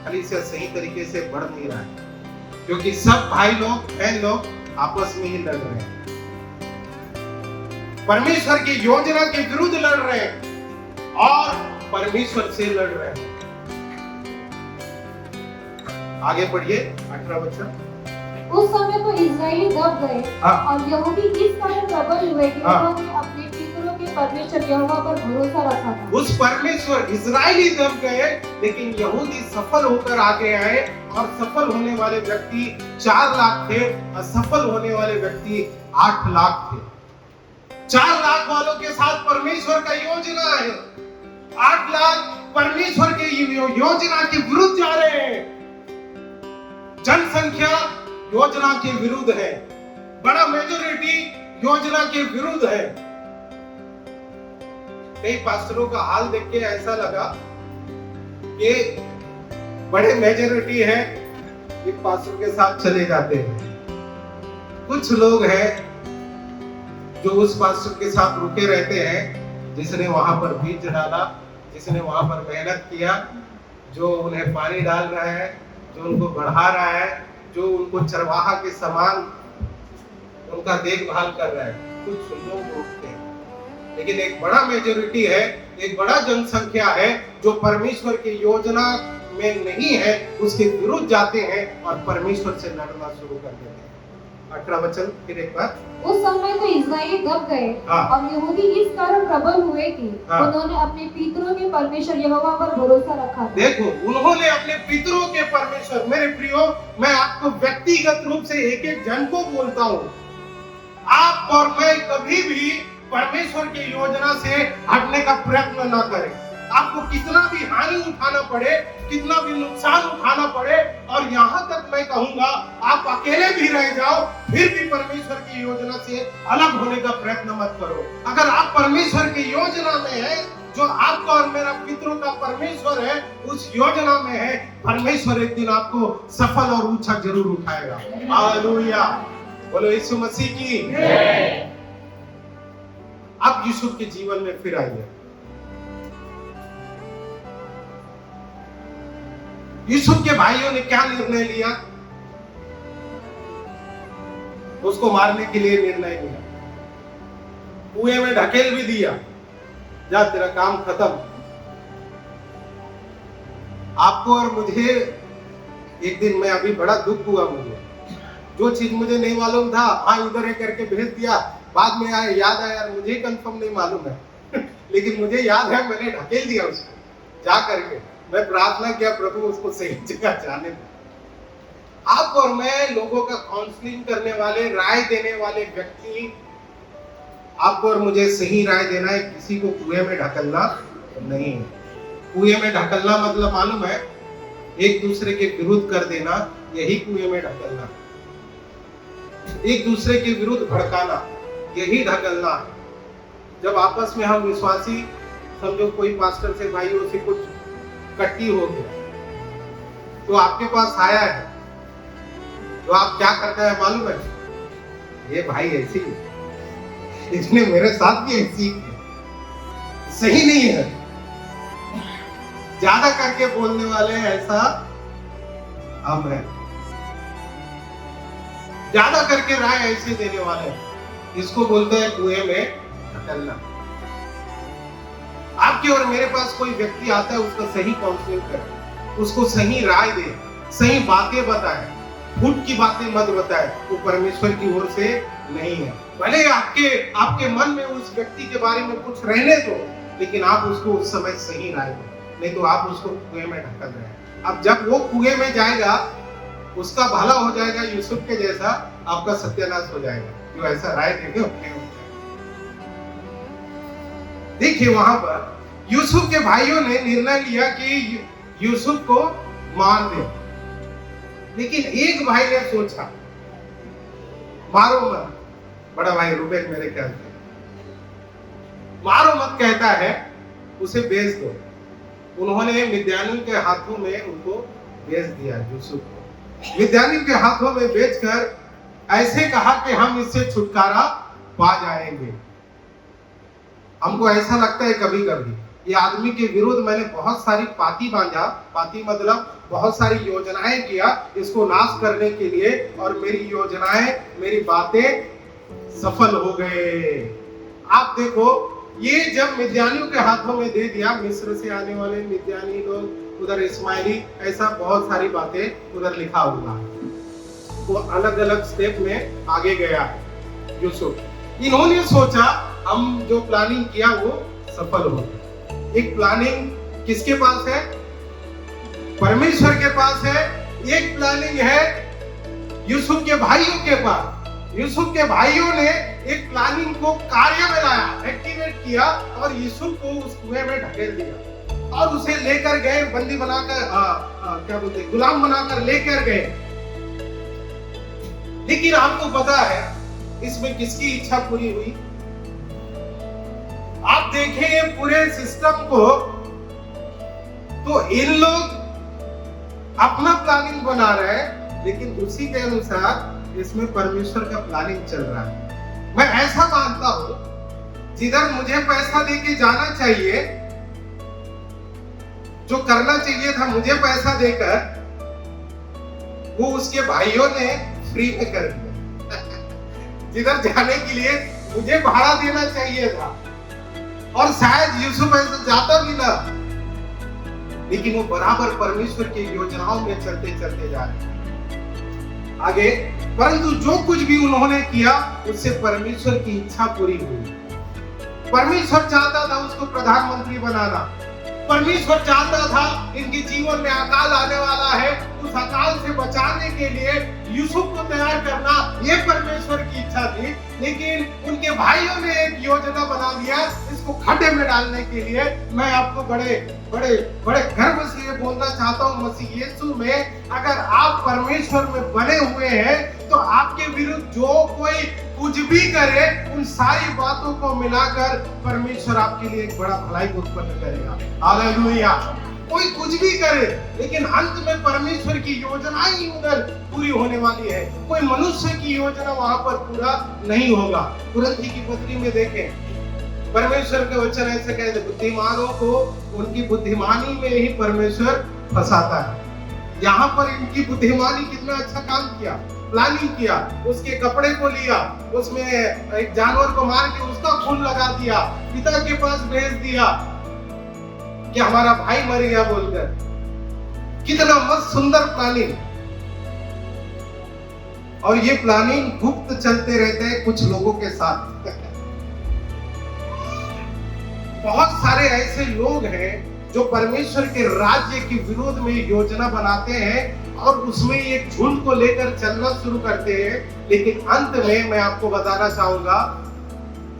कलीसिया सही तरीके से बढ़ नहीं रहा है, क्योंकि सब भाई लोग, बहन लोग आपस में ही लड़ रहे हैं, परमेश्वर की योजना के विरुद्ध लड़ रहे हैं और परमेश्वर से लड़ रहे हैं। आगे पढ़िए 18 वचन। उस समय तो इस्राएली दब गए हाँ। और यहूदी इस कारण प्रबल हुए कि हाँ। उन्होंने अपने पितरों के परमेश्वर यहोवा पर भरोसा रखा था। उस परमेश्वर, इस्राएली दब गए, लेकिन यहूदी सफल होकर आगे आए और सफल होने वाले व्यक्ति 4 लाख थे, असफल होने वाले व्यक्ति 8 लाख थे। 4 लाख वालों के साथ परमेश्वर का योजना है, 8 लाख परमेश्वर के योजना के विरुद्ध जा रहे हैं। जनसंख्या योजना के विरुद्ध है, बड़ा मेजोरिटी योजना के विरुद्ध है। कई पास्टरों का हाल देख के ऐसा लगा कि बड़े मेजोरिटी है, एक पास्टर के साथ चले जाते हैं। कुछ लोग हैं जो उस पास्टर के साथ रुके रहते हैं, जिसने वहां पर बीज डाला, जिसने वहां पर मेहनत किया, जो उन्हें पानी डाल रहा है, जो उनको बढ़ा रहा है, जो उनको चरवाहा के समान उनका देखभाल कर रहा है। कुछ लोग रुकते हैं, लेकिन एक बड़ा मेजोरिटी है, एक बड़ा जनसंख्या है जो परमेश्वर की योजना में नहीं है, उसके विरुद्ध जाते हैं और परमेश्वर से लड़ना शुरू कर देते हैं। 18 वचन फिर एक बार। उस समय तो इस्राएली दब गए हाँ। और यहूदी इस कारण प्रबल हुए कि हाँ। उन्होंने अपने पितरों के परमेश्वर यहोवा पर भरोसा रखा था। देखो, उन्होंने अपने पितरों के परमेश्वर, मेरे प्रियो, मैं आपको व्यक्तिगत रूप से एक एक जन को बोलता हूँ, आप और मैं कभी भी परमेश्वर की योजना से हटने का प्रयत्न न करें। आपको कितना भी हानि उठाना पड़े, कितना भी नुकसान उठाना पड़े, और यहाँ तक मैं कहूंगा आप अकेले भी रह जाओ, फिर भी परमेश्वर की योजना से अलग होने का प्रयत्न मत करो। अगर आप परमेश्वर की योजना में है, जो आपका और मेरा पितरों का परमेश्वर है, उस योजना में है, परमेश्वर एक दिन आपको सफल और ऊंचा जरूर उठाएगा। हालेलुया, बोलो यीशु मसीह की। अब यूसुफ के जीवन में फिर आइए। यूसुफ के भाइयों ने क्या निर्णय लिया? उसको मारने के लिए निर्णय लिया, कुएं में ढकेल भी दिया, जा तेरा काम खत्म। आपको और मुझे एक दिन में अभी बड़ा दुख हुआ, मुझे जो चीज मुझे नहीं मालूम था, हाँ इधर है करके भेज दिया, बाद में आया याद आया यार मुझे कंफर्म नहीं मालूम है लेकिन मुझे याद है मैंने ढकेल दिया उसको जा करके। मैं प्रार्थना किया, प्रभु उसको सही जगह जाने दे। आप और मैं लोगों का काउंसलिंग करने वाले, राय देने वाले व्यक्ति, आपको और मुझे सही राय देना है, किसी को कुएं में ढकलना नहीं है। कुएं में ढकलना मतलब मालूम है, एक दूसरे के विरुद्ध कर देना, यही कुएं में ढकलना। एक दूसरे के विरुद्ध भड़काना, यही ढकलना है। जब आपस में हम विश्वासी, समझो कोई पास्टर से भाइयों से कुछ कट्टी हो गया, तो आपके पास आया है, तो आप क्या करता है मालूम है? ये भाई ऐसी है, इसने मेरे साथ भी ऐसी है, सही नहीं है। ज्यादा करके बोलने वाले ऐसा हम हैं, ज्यादा करके राय ऐसे देने वाले हैं। इसको बोलते हैं कुएं में ढकलना। आपके और मेरे पास कोई व्यक्ति आता है, उसका सही काउंसलिंग करें, उसको सही राय दे, सही बातें बताए, फूट की बातें मत बताए, वो परमेश्वर की ओर से नहीं है। भले आपके मन में उस व्यक्ति के बारे में कुछ रहने दो, लेकिन आप उसको उस समय सही राय दो, नहीं तो आप उसको कुएं में ढकल रहे हैं। अब जब वो कुएं में जाएगा, उसका भला हो जाएगा यूसुफ के जैसा, आपका सत्यानाश हो जाएगा। जो ऐसा राय देंगे उतने होता है। देखिए वहां पर यूसुफ के भाइयों ने निर्णय लिया कि यूसुफ को मार दे, लेकिन एक भाई ने सोचा मारो मत। बड़ा भाई रूबेन मेरे ख्याल से मारो मत कहता है, उसे बेच दो। उन्होंने मिद्यानियों के हाथों में उनको बेच दिया। यूसुफ को मिद्यानियों के हाथों में बेचकर ऐसे कहा कि हम इससे छुटकारा पा जाएंगे। हमको ऐसा लगता है कभी कभी ये आदमी के विरुद्ध मैंने बहुत सारी पाती बांधा, पाती मतलब बहुत सारी योजनाएं किया इसको नाश करने के लिए, और मेरी योजनाएं, मेरी बातें सफल हो गए। आप देखो ये जब मिद्यानियों के हाथों में दे दिया, मिस्र से आने वाले मिद्यानी लोग, उधर इस्माइली, ऐसा बहुत सारी बातें उधर लिखा हुआ है। वो अलग अलग स्टेप में आगे गया है यूसुफ। इन्होंने सोचा हम जो प्लानिंग किया वो सफल हो गया। एक प्लानिंग किसके पास है? परमेश्वर के पास है। एक प्लानिंग है यूसुफ के भाइयों के पास। यूसुफ के भाइयों ने एक प्लानिंग को कार्य में लाया, एक्टिवेट किया और यूसुफ को उस कुएं में ढकेल दिया और उसे लेकर गए, बंदी बनाकर क्या बोलते, गुलाम बनाकर लेकर गए। लेकिन आपको पता है इसमें किसकी इच्छा पूरी हुई? आप देखें पूरे सिस्टम को, तो इन लोग अपना प्लानिंग बना रहे हैं, लेकिन उसी के अनुसार इसमें परमेश्वर का प्लानिंग चल रहा है। मैं ऐसा मानता हूं जिधर मुझे पैसा देके जाना चाहिए, जो करना चाहिए था मुझे पैसा देकर, वो उसके भाइयों ने फ्री में कर दिया। जिधर जाने के लिए मुझे भाड़ा देना चाहिए था, और शायद यूसुफ ऐसे जाता भी ना, लेकिन वो बराबर परमेश्वर की योजनाओं में चलते चलते जा रहे आगे। परंतु जो कुछ भी उन्होंने किया उससे परमेश्वर की इच्छा पूरी हुई। परमेश्वर चाहता था उसको प्रधानमंत्री बनाना। परमेश्वर चाहता था इनके जीवन में अकाल आने वाला है, उस अकाल से बचाने के लिए यूसुफ को तैयार करना, ये परमेश्वर की इच्छा थी। लेकिन उनके भाइयों ने एक योजना बना दिया इसको खड्डे में डालने के लिए। मैं आपको बड़े बड़े बड़े गर्व से ये बोलना चाहता हूँ, मसीह यीशु में अगर आप परमेश्वर में बने हुए हैं तो आपके विरुद्ध जो कोई कुछ भी करे, उन सारी बातों को मिलाकर परमेश्वर आपके लिए एक बड़ा भलाई को उत्पन्न करेगा। हालेलुया। कोई कुछ भी करे, लेकिन अंत में परमेश्वर की योजना ही उधर पूरी होने वाली है। कोई मनुष्य की योजना वहां पर पूरा नहीं होगा। कुरिन्थी की पत्री में देखें, परमेश्वर के वचन ऐसे कहते हैं, बुद्धिमानों को उनकी बुद्धिमानी में ही परमेश्वर फंसाता है। यहाँ पर इनकी बुद्धिमानी कितना अच्छा काम किया, प्लानिंग किया, उसके कपड़े को लिया, उसमें एक जानवर को मार के उसका खून लगा दिया, पिता के पास भेज दिया कि हमारा भाई मर गया बोलकर। कितना मस्त सुंदर प्लानिंग। और ये प्लानिंग गुप्त चलते रहते हैं कुछ लोगों के साथ। बहुत सारे ऐसे लोग हैं जो परमेश्वर के राज्य के विरोध में योजना बनाते हैं और उसमें एक झुंड को लेकर चलना शुरू करते हैं, लेकिन अंत में मैं आपको बताना चाहूंगा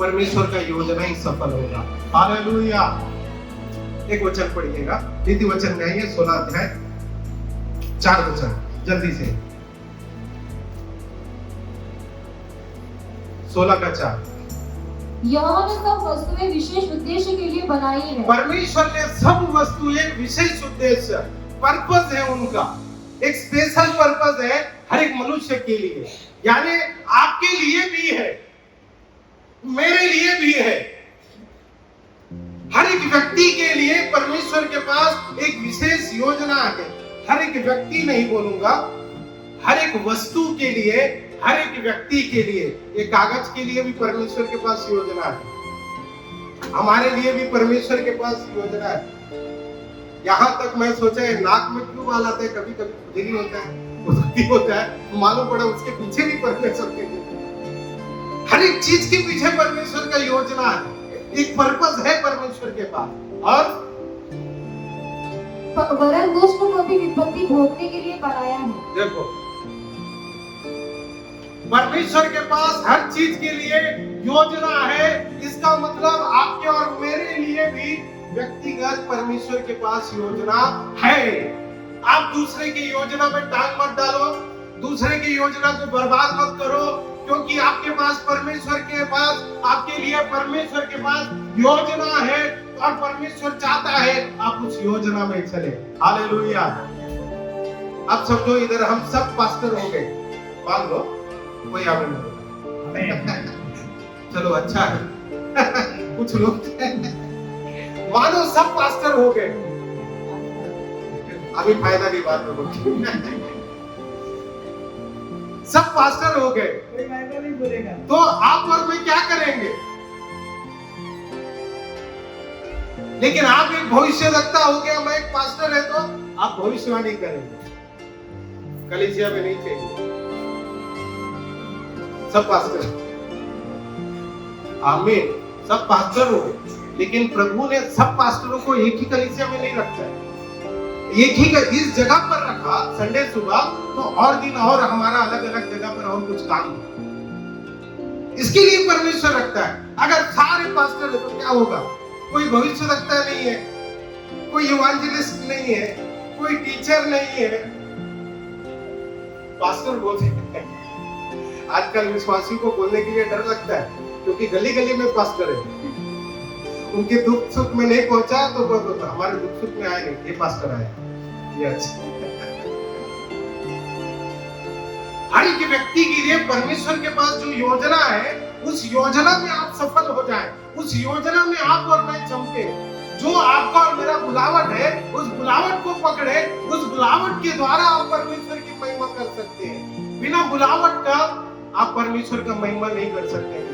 परमेश्वर का योजना ही सफल होगा। हालेलुया। एक वचन पढ़िएगा, नीति वचन में आइए, 16 अध्याय 4 वचन जल्दी से। 16 का 4। यहोवा ने सब वस्तुएं विशेष उद्देश्य के लिए बनाई है। परमेश्वर ने सब वस्तु एक विशेष उद्देश्य, पर्पस है उनका, एक स्पेशल पर्पस है हर एक मनुष्य के लिए। यानी आपके लिए भी है, मेरे लिए भी है, हर एक व्यक्ति के लिए परमेश्वर के पास एक विशेष योजना है। हर एक व्यक्ति नहीं बोलूंगा, हर एक वस्तु के लिए, हर एक व्यक्ति के लिए। ये कागज के लिए भी परमेश्वर के पास योजना है, हमारे लिए भी परमेश्वर के पास योजना है। यहाँ तक मैं सोचा है नाक में क्यों बाल आते हैं, कभी कभी खुजली होता है, खुजली होता है, मालूम पड़ा उसके पीछे भी परमेश्वर के लिए, हर एक चीज के पीछे परमेश्वर का योजना है, एक पर्पस है परमेश्वर के पास। और वरन दुष्ट को भी विपत्ति भोगने के लिए बनाया है। देखो परमेश्वर के पास हर चीज के लिए योजना है, इसका मतलब आपके और मेरे लिए भी व्यक्तिगत परमेश्वर के पास योजना है। आप दूसरे की योजना में टांग मत डालो, दूसरे की योजना को बर्बाद मत करो, क्योंकि आपके पास परमेश्वर के पास, आपके लिए परमेश्वर के पास योजना है और परमेश्वर चाहता है आप उस योजना में चले। हालेलुया। अब समझो इधर हम सब पास्टर हो गए, मान लो कोई आमीन नहीं। चलो अच्छा है कुछ लोग मानो सब पास्टर हो गए, अभी फायदा की बात में बोलती सब पास्टर हो गए, तो आप और मैं क्या करेंगे? लेकिन आप एक भविष्यवक्ता हो गया, मैं एक पास्टर है, तो आप भविष्यवाणी करेंगे। कलीसिया में नहीं चाहिए सब पास्टर, आमीन, सब पास्टर हो गए, लेकिन प्रभु ने सब पास्टरों को एक ही कलीसिया में नहीं रखा है, एक ही इस जगह पर रखा संडे सुबह, तो और दिन और हमारा अलग अलग जगह पर और कुछ काम इसके लिए परमेश्वर रखता है। अगर सारे पास्टर है तो क्या होगा? कोई भविष्यवक्ता नहीं है, कोई इवांजेलिस्ट नहीं है, कोई टीचर नहीं है, पास्टर बोलते हैं। आजकल विश्वासी को बोलने के लिए डर लगता है, क्योंकि गली गली में पास्टर है, उनके दुख सुख में नहीं पहुंचा तो हमारे दुख सुख में आए नहीं, ये पास्टर आए, ये अच्छा। हर एक व्यक्ति के लिए परमेश्वर के पास जो योजना है, उस योजना में आप सफल हो जाए, उस योजना में आप और मैं चमके। जो आपका और मेरा बुलावट है, उस बुलावट को पकड़े, उस बुलावट के द्वारा आप परमेश्वर की महिमा कर सकते हैं। बिना बुलावट का आप परमेश्वर का महिमा नहीं कर सकते।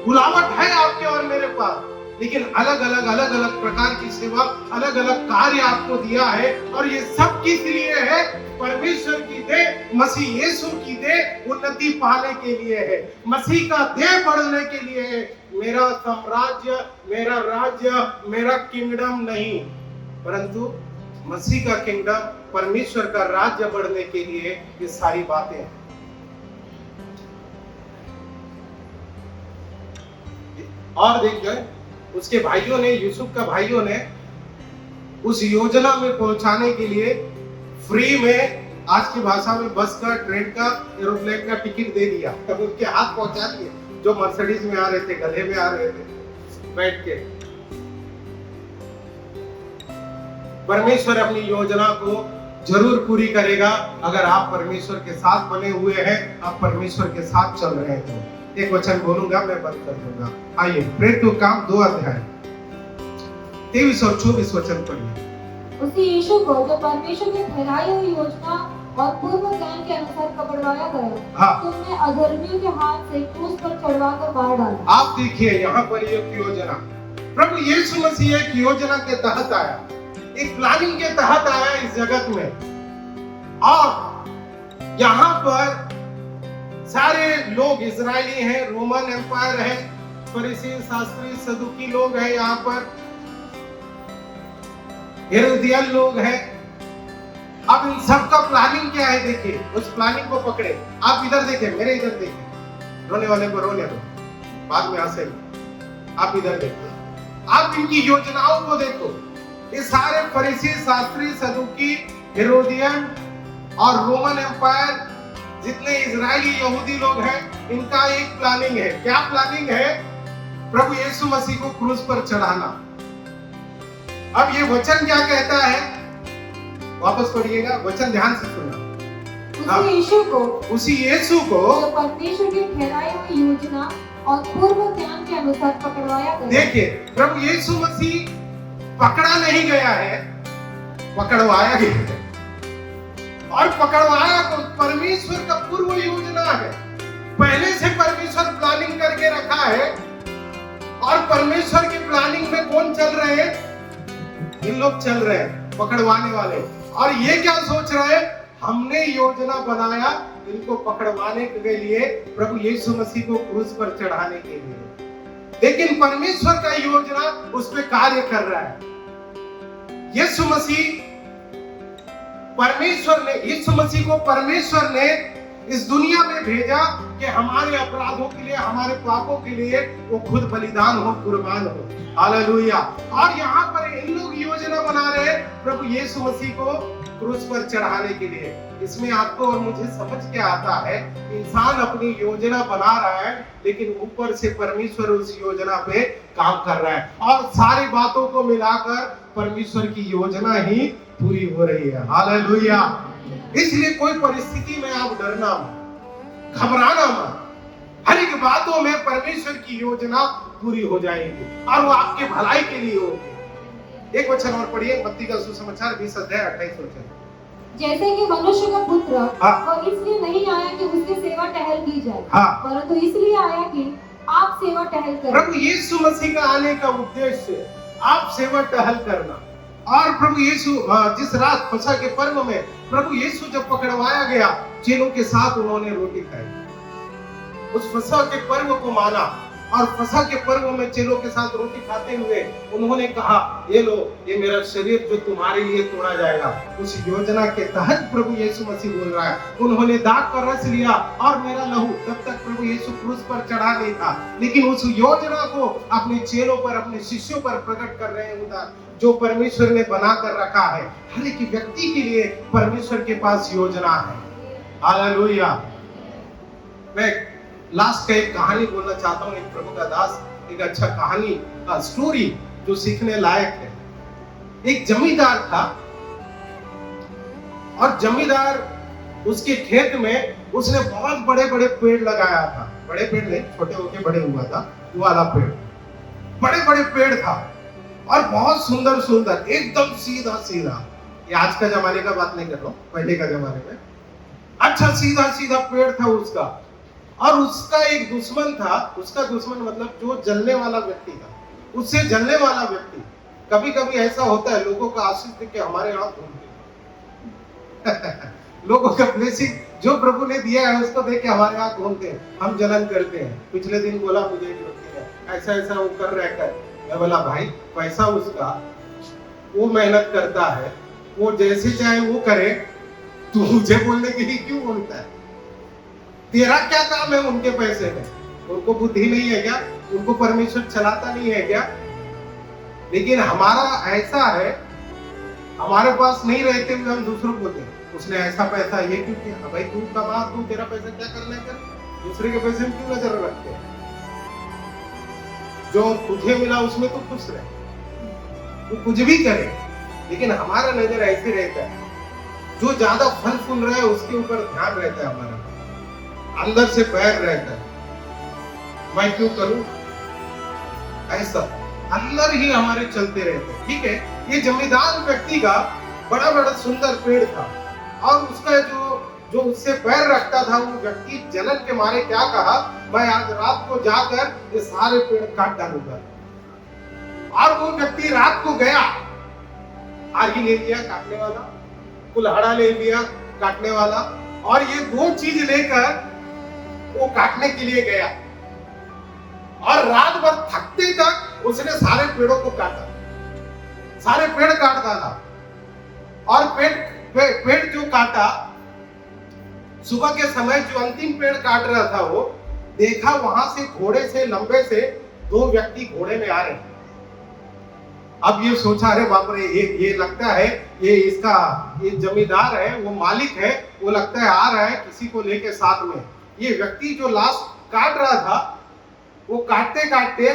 बुलावट है आपके और मेरे पास, लेकिन अलग अलग प्रकार की सेवा, अलग अलग कार्य आपको दिया है, और ये सब किस लिए है? परमेश्वर की देह, मसीह यीशु की देह उन्नति पाने के लिए है, मसीह का देह बढ़ने के लिए है। मेरा साम्राज्य, मेरा राज्य, मेरा किंगडम नहीं, परंतु मसीह का किंगडम, परमेश्वर का राज्य बढ़ने के लिए ये सारी बातें हैं। और देखिए उसके भाइयों ने, यूसुफ का भाइयों ने उस योजना में पहुंचाने के लिए फ्री में, आज की भाषा में बस का, ट्रेन का, एरोप्लेन का टिकट दे दिया, तब उसके हाथ पहुंचा दिए, जो मर्सिडीज में आ रहे थे, गधे में आ रहे थे बैठ के। परमेश्वर अपनी योजना को जरूर पूरी करेगा अगर आप परमेश्वर के साथ बने हुए हैं, आप परमेश्वर के साथ चल रहे हैं। तो एक वचन बोलूंगा, मैं बंद कर दूंगा। आइए प्रेरित के काम 2 अध्याय 23 और 24 वचन पढ़िए। उसी यीशु को जो परमेश्वर की ठहराई हुई योजना और पूर्व ज्ञान के अनुसार पकड़वाया गया, हाँ, तुमने अधर्मियों के हाथ से क्रूस पर चढ़वाकर मार डाला। आप देखिए यहाँ पर एक योजना, प्रभु यीशु मसीह एक योजना के तहत आया, एक प्लानिंग के तहत आया इस जगत में, और यहाँ पर सारे लोग इजरायली हैं, रोमन एम्पायर है, फरीसी, शास्त्री, सदुकी लोग हैं, यहाँ पर हेरोदियन लोग हैं। अब इन सब का प्लानिंग क्या है? देखिए उस प्लानिंग को पकड़े। आप इधर देखें, मेरे इधर देखिए, रोने वाले को रोने दो, बाद में हंसेंगे। आप इधर देखो, आप इनकी योजनाओं को देखो। ये सारे फरीसी, शास्त्री, सदुकी, हेरोदियन और रोमन एम्पायर, जितने इजरायली यहूदी लोग हैं, इनका एक प्लानिंग है। क्या प्लानिंग है? प्रभु यीशु मसीह को क्रूस पर चढ़ाना। अब ये वचन क्या कहता है? वापस पढ़िएगा, वचन ध्यान से सुनना। उसी यीशु को जो परमेश्वर की ठहराई हुई योजना और पूर्व ज्ञान के अनुसार पकड़वाया गया। देखिए प्रभु यीशु मसीह पकड़ा नहीं गया है, पकड़वाया गया है, और पकड़वाया तो परमेश्वर का पूर्व योजना है। पहले से परमेश्वर प्लानिंग करके रखा है, और परमेश्वर की प्लानिंग में कौन चल रहे हैं? इन लोग चल रहे हैं, पकड़वाने वाले। और ये क्या सोच रहे हैं? हमने योजना बनाया इनको पकड़वाने के लिए, प्रभु यीशु मसीह को क्रूस पर चढ़ाने के लिए, लेकिन परमेश्वर का योजना उस पे कार्य कर रहा है। यीशु मसीह, परमेश्वर ने, यीशु मसीह को परमेश्वर ने इस दुनिया में भेजा कि हमारे अपराधों के लिए, हमारे पापों के लिए वो खुद बलिदान हो, कुर्बान हो। हालेलुया। और यहाँ पर इन लोग योजना बना रहे हैं प्रभु यीशु मसीह को क्रूस पर चढ़ाने के लिए। इसमें आपको और मुझे समझ के आता है, इंसान अपनी योजना बना रहा है, लेकिन ऊपर से परमेश्वर उस योजना पे काम कर रहा है, और सारी बातों को मिलाकर परमेश्वर की योजना ही पूरी हो रही है। हालेलुया। इसलिए कोई परिस्थिति में आप डरना मत, घबराना मत। हर एक बातों में परमेश्वर की योजना पूरी हो जाएगी और वो आपके भलाई के लिए होगी। एक वचन और पढ़िए, मत्ती का सुसमाचार 20 अध्याय 28 वचन। जैसे कि मनुष्य का पुत्र हाँ। और इसलिए नहीं आया कि उसकी सेवा टहल की जाए, हाँ। परंतु इसलिए आया कि आप सेवा टहल करें। प्रभु यीशु मसीह का आने का उद्देश्य आप सेवा टहल करना। और प्रभु यीशु जिस रात फसह के पर्व में प्रभु यीशु जब पकड़वाया गया, चेलों के साथ उन्होंने रोटी खाई, उस फसह के पर्व को माना, और फसह के पर्व में चेलों के साथ रोटी खाते हुए उन्होंने कहा, ये लो, ये मेरा शरीर जो तुम्हारे लिए तोड़ा जाएगा। उस योजना के तहत प्रभु यीशु मसीह बोल रहा है। उन्होंने दाख का रस लिया और मेरा लहू, तब तक प्रभु यीशु क्रूस पर चढ़ा नहीं था, लेकिन उस योजना को अपने चेलों पर, अपने शिष्यों पर प्रकट कर रहे हैं, जो परमेश्वर ने बना कर रखा है। हर एक व्यक्ति के लिए परमेश्वर के पास योजना है। हालेलुया। मैं लास्ट का एक कहानी बोलना चाहता हूँ। एक प्रभु का दास एक अच्छा कहानी का स्टोरी जो सीखने लायक है। एक जमींदार था, और जमींदार उसके खेत में उसने बहुत बड़े बड़े पेड़ लगाया था। बड़े पेड़ नहीं, छोटे होके बड़े हुआ था, वो वाला पेड़। बड़े बड़े पेड़ था और बहुत सुंदर सुंदर, एकदम सीधा सीधा। ये आज का जमाने का बात नहीं कर रहा हूँ, पहले का जमाने में अच्छा सीधा सीधा पेड़ था उसका। और उसका एक दुश्मन था। उसका दुश्मन मतलब जो जलने वाला व्यक्ति था, उससे जलने वाला व्यक्ति। कभी कभी ऐसा होता है, लोगों का आशीष देख के हमारे यहाँ घूमते हैं लोगों का ब्लेसिंग जो प्रभु ने दिया है उसको देख के हमारे यहाँ घूमते हैं, हम जलन करते हैं। पिछले दिन बोला मुझे एक व्यक्ति ने, ऐसा ऐसा वो कर रहा है। मैं बोला, भाई पैसा उसका, वो मेहनत करता है, वो जैसे चाहे वो करे, तू मुझे बोलने के लिए क्यों बोलता है? तेरा क्या काम है उनके पैसे में? उनको बुद्धि नहीं है क्या? उनको परमेश्वर चलाता नहीं है क्या? लेकिन हमारा ऐसा है, हमारे पास नहीं रहते हुए हम दूसरों को दें, उसने ऐसा पैसा ये क्यों किया? भाई तू कमा, तू तेरा पैसा क्या करने कर, दूसरे के पैसे में क्यों नजर रखते हैं? जो तुझे मिला उसमें तो खुश रहे, तू कुछ भी करे, लेकिन हमारा नजर ऐसे रहता है। जो ज्यादा फल फूल रहा है उसके ऊपर ध्यान रहता है हमारा, अंदर से पैर रहता है, मैं क्यों करूं, ऐसा अंदर ही हमारे चलते रहते हैं। ठीक है, ये जमींदार व्यक्ति का बड़ा बड़ा सुंदर पेड़ था, और उसका जो उससे पैर रखता था वो व्यक्ति जलन के मारे क्या कहा, मैं आज रात को जाकर ये सारे पेड़ काट डालूंगा। और वो व्यक्ति रात को गया, आगी ले लिया काटने वाला, कुल्हाड़ा ले लिया काटने वाला, और ये दो चीज लेकर वो काटने के लिए गया, और रात भर थकते तक उसने सारे पेड़ों को काटा, सारे पेड़ काट डाला। और पेड़ जो काटा, सुबह के समय जो अंतिम पेड़ काट रहा था, वो देखा वहां से घोड़े से, लंबे से दो व्यक्ति घोड़े में आ रहे हैं। अब ये सोचा, अरे बाप रे, ये लगता है ये जमींदार है, वो मालिक है, वो लगता है आ रहा है किसी को लेके साथ में। ये व्यक्ति जो लाश काट रहा था, वो काटते काटते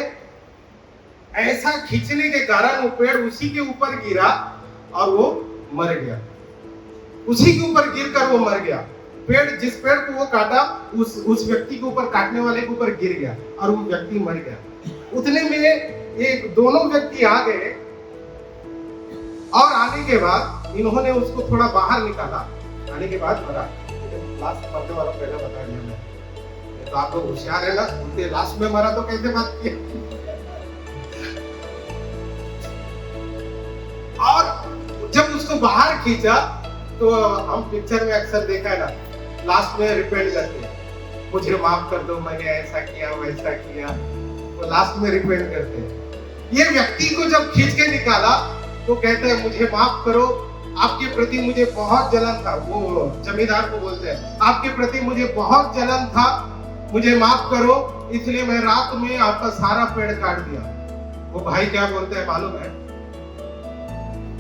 ऐसा खींचने के कारण वो पेड़ उसी के ऊपर गिरा और वो मर गया। उसी के ऊपर गिरकर वो मर गया। पेड़, जिस पेड़ को वो काटा, उस व्यक्ति के ऊपर, काटने वाले के ऊपर गिर गया और वो व्यक्ति मर गया। उतने में ये दोनों व्यक्ति आ गए, और आने के बाद इन्होंने उसको थोड़ा बाहर निकाला। आने के बाद मरा, लास्ट मरने वाला पहले बता दिया मैं, तो आप लोग होशियार है ना, उनके लास्ट में मरा तो कैसे बात किया। और जब उसको बाहर खींचा तो हम पिक्चर में अक्सर देखा है ना, लास्ट में रिपेंट करते हैं, मुझे माफ कर दो, मैंने ऐसा किया वैसा किया, तो लास्ट में रिपेंट करते हैं। ये व्यक्ति को जब खींच के निकाला तो कहते हैं, मुझे माफ करो, आपके प्रति मुझे बहुत जलन था। वो जमींदार को बोलते हैं, आपके प्रति मुझे बहुत जलन था, मुझे माफ करो, इसलिए मैं रात में आपका सारा पेड़ काट दिया। वो भाई क्या बोलते हैं मालूम है?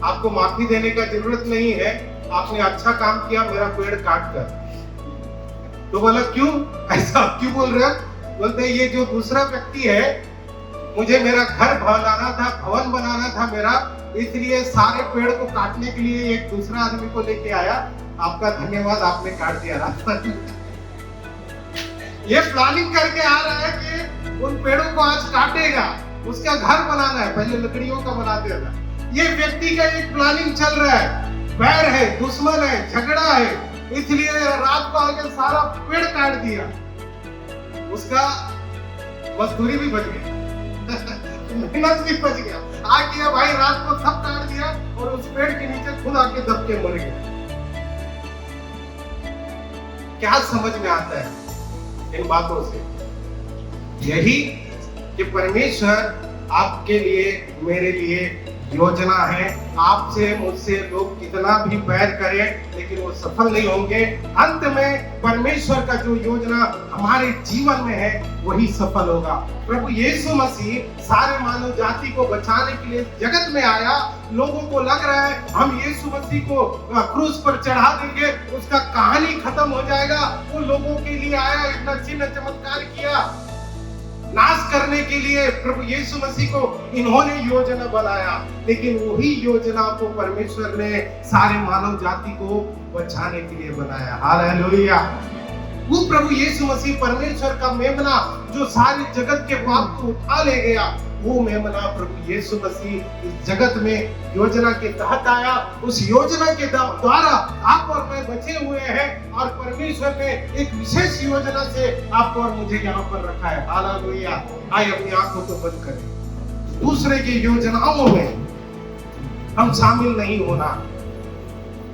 आपको माफी देने का जरूरत नहीं है, आपने अच्छा काम किया मेरा पेड़ काट कर। तो बोला क्यों, ऐसा क्यों बोल रहे हो? बोलते ये जो दूसरा व्यक्ति है, मुझे मेरा घर बनाना था, भवन बनाना था मेरा, इसलिए सारे पेड़ को काटने के लिए एक दूसरा आदमी को लेके आया। आपका धन्यवाद, आपने काट दिया रात में। ये प्लानिंग करके आ रहा है कि उन पेड़ों को आज काटेगा, उसका घर बनाना है, पहले लकड़ियों का बनाते था। ये व्यक्ति का एक प्लानिंग चल रहा है, बैर है, दुश्मन है, झगड़ा है, इसलिए रात को आके सारा पेड़ काट दिया। उसका मजदूरी भी बच गई, मेहनत भी बच गया। आ गया भाई, रात को सब काट दिया और उस पेड़ के नीचे खुद आके दब के मर गया। क्या समझ में आता है इन बातों से? यही कि परमेश्वर आपके लिए, मेरे लिए योजना है। आपसे मुझसे लोग कितना भी बैर करें, लेकिन वो सफल नहीं होंगे। अंत में परमेश्वर का जो योजना हमारे जीवन में है वही सफल होगा। प्रभु यीशु मसीह सारे मानव जाति को बचाने के लिए जगत में आया। लोगों को लग रहा है हम यीशु मसीह को क्रूस पर चढ़ा देंगे, उसका कहानी खत्म हो जाएगा। वो लोगों के लिए आया, इतना चिन्ह चमत्कार किया, नाश करने के लिए प्रभु यीशु मसीह को इन्होंने योजना बनाया। लेकिन वही योजना को परमेश्वर ने सारे मानव जाति को बचाने के लिए बनाया। हालेलुया। वो प्रभु यीशु मसीह परमेश्वर का मेमना जो सारे जगत के पाप को उठा ले गया, वो मेमना प्रभु यीशु मसीह इस जगत में योजना के तहत आया। उस योजना के द्वारा आप और मैं बचे हुए हैं और परमेश्वर ने एक विशेष योजना से आपको और मुझे यहाँ पर रखा है। हालेलुया। आइए अपनी आंखों को बंद करें। दूसरे की योजनाओं में हम शामिल नहीं होना,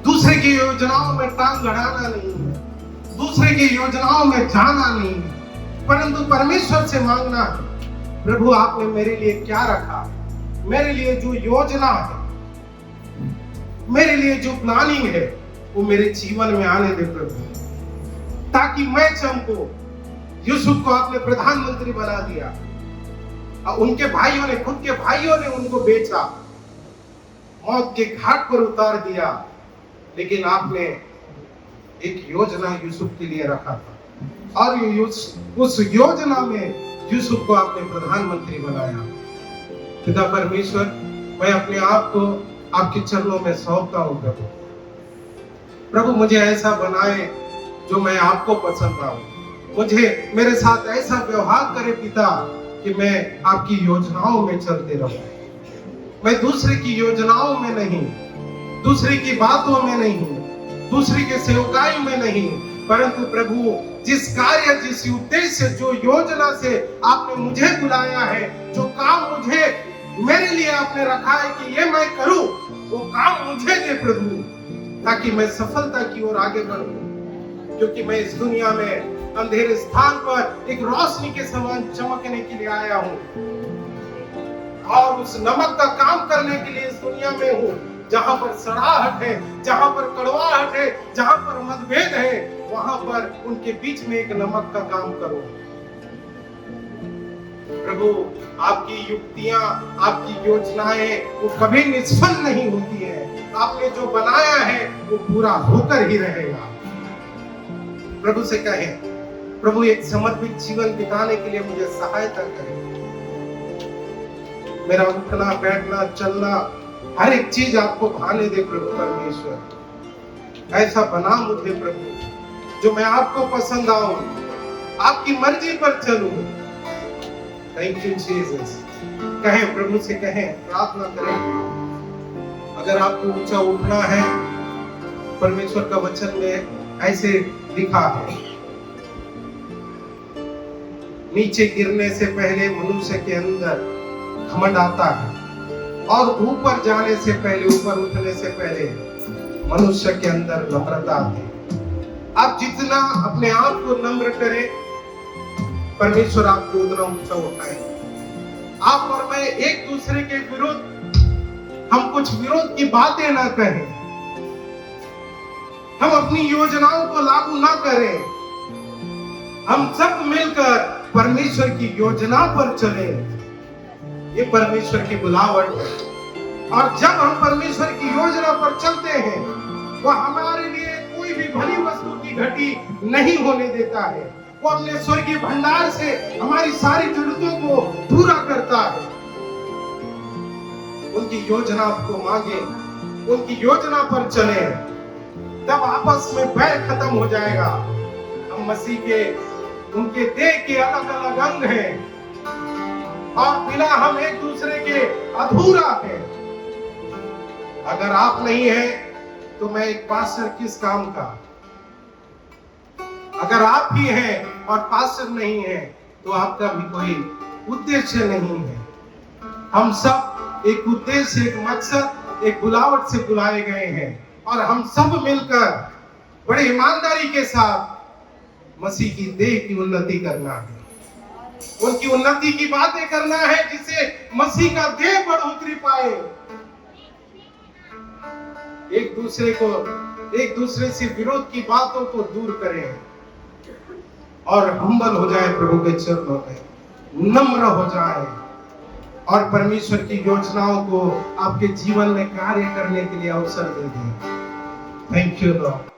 दूसरे की योजनाओं में टांग अड़ाना नहीं, दूसरे की योजनाओं में जाना नहीं, परंतु परमेश्वर से मांगना, प्रभु आपने मेरे लिए क्या रखा, मेरे लिए जो योजना है, मेरे लिए जो प्लानिंग है, वो मेरे जीवन में आने दे प्रभु, ताकि मैं चमकूं। यूसुफ को आपने प्रधानमंत्री बना दिया, और उनके भाइयों ने, खुद के भाइयों ने उनको बेचा, मौत के घाट पर उतार दिया, लेकिन आपने एक योजना यूसुफ के लिए रखा था और उस योजना में यूसुफ को आपने प्रधानमंत्री बनाया। पिता परमेश्वर, मैं अपने आप को आपके चरणों में सौंपता हूँ प्रभु। प्रभु मुझे ऐसा बनाए जो मैं आपको पसंद आऊं। मुझे मेरे साथ ऐसा व्यवहार करे पिता कि मैं आपकी योजनाओं में चलते रहूं। मैं दूसरे की योजनाओं में नहीं, दूसरे की बातों में नहीं, दूसरे के सेवकाई में नहीं, परंतु प्रभु जिस कार्य, जिस उद्देश्य, जो योजना से आपने मुझे बुलाया है, जो काम मुझे, मेरे लिए आपने रखा है कि ये मैं करूं, वो काम मुझे दे प्रभु, ताकि मैं सफलता की ओर आगे बढ़ूं। क्योंकि मैं इस दुनिया में अंधेरे स्थान पर एक रोशनी के समान चमकने के लिए आया हूं और उस नमक का काम करने के लिए इस दुनिया में हूं। जहां पर सड़ाहट है, जहां पर कड़वाहट है, जहां पर मतभेद है, वहां पर उनके बीच में एक नमक का काम करो प्रभु। आपकी युक्तियां, आपकी योजनाएं वो कभी निष्फल नहीं होती है। आपने जो बनाया है वो पूरा होकर ही रहेगा। प्रभु से कहें, प्रभु एक समर्पित जीवन बिताने के लिए मुझे सहायता करें। मेरा उठना, बैठना, चलना, हर एक चीज आपको भाने दे प्रभु परमेश्वर। ऐसा बना मुझे प्रभु जो मैं आपको पसंद आऊं, आपकी मर्जी पर चलूं। Thank you Jesus. कहें, प्रभु से कहें, प्रार्थना करें। अगर आपको ऊंचा उठना है, परमेश्वर का वचन में ऐसे लिखा है, नीचे गिरने से पहले मनुष्य के अंदर घमंड आता है और ऊपर जाने से पहले, ऊपर उठने से पहले मनुष्य के अंदर नम्रता आती है। आप जितना अपने आप को नम्र करें, परमेश्वर आपको उतना ऊंचा उठाए। आप और मैं एक दूसरे के विरुद्ध, हम कुछ विरोध की बातें ना करें, हम अपनी योजनाओं को लागू ना करें, हम सब मिलकर परमेश्वर की योजना पर चले। ये परमेश्वर की बुलावट है। और जब हम परमेश्वर की योजना पर चलते हैं, वह हमारे लिए कोई भी भली वस्तु की घटी नहीं होने देता है। वो अपने स्वर्गीय भंडार से हमारी सारी जरूरतों को पूरा करता है। उनकी योजना को मांगे, उनकी योजना पर चले, तब आपस में बैर खत्म हो जाएगा। हम मसीह के, उनके देह के अलग अलग अंग हैं और बिना हम एक दूसरे के अधूरा है। अगर आप नहीं है तो मैं एक पास्टर किस काम का? अगर आप ही हैं और पास्टर नहीं है तो आपका भी कोई उद्देश्य नहीं है। हम सब एक उद्देश्य, एक मकसद, एक बुलावट से बुलाए गए हैं और हम सब मिलकर बड़ी ईमानदारी के साथ मसीह की देह की उन्नति करना है। उनकी उन्नति की बातें करना है जिससे मसीह का देह बढ़ोतरी पाए। एक दूसरे से विरोध की बातों को दूर करें और हम्बल हो जाए, प्रभु के चरणों में नम्र हो जाए और परमेश्वर की योजनाओं को आपके जीवन में कार्य करने के लिए अवसर दे दें। Thank you Lord.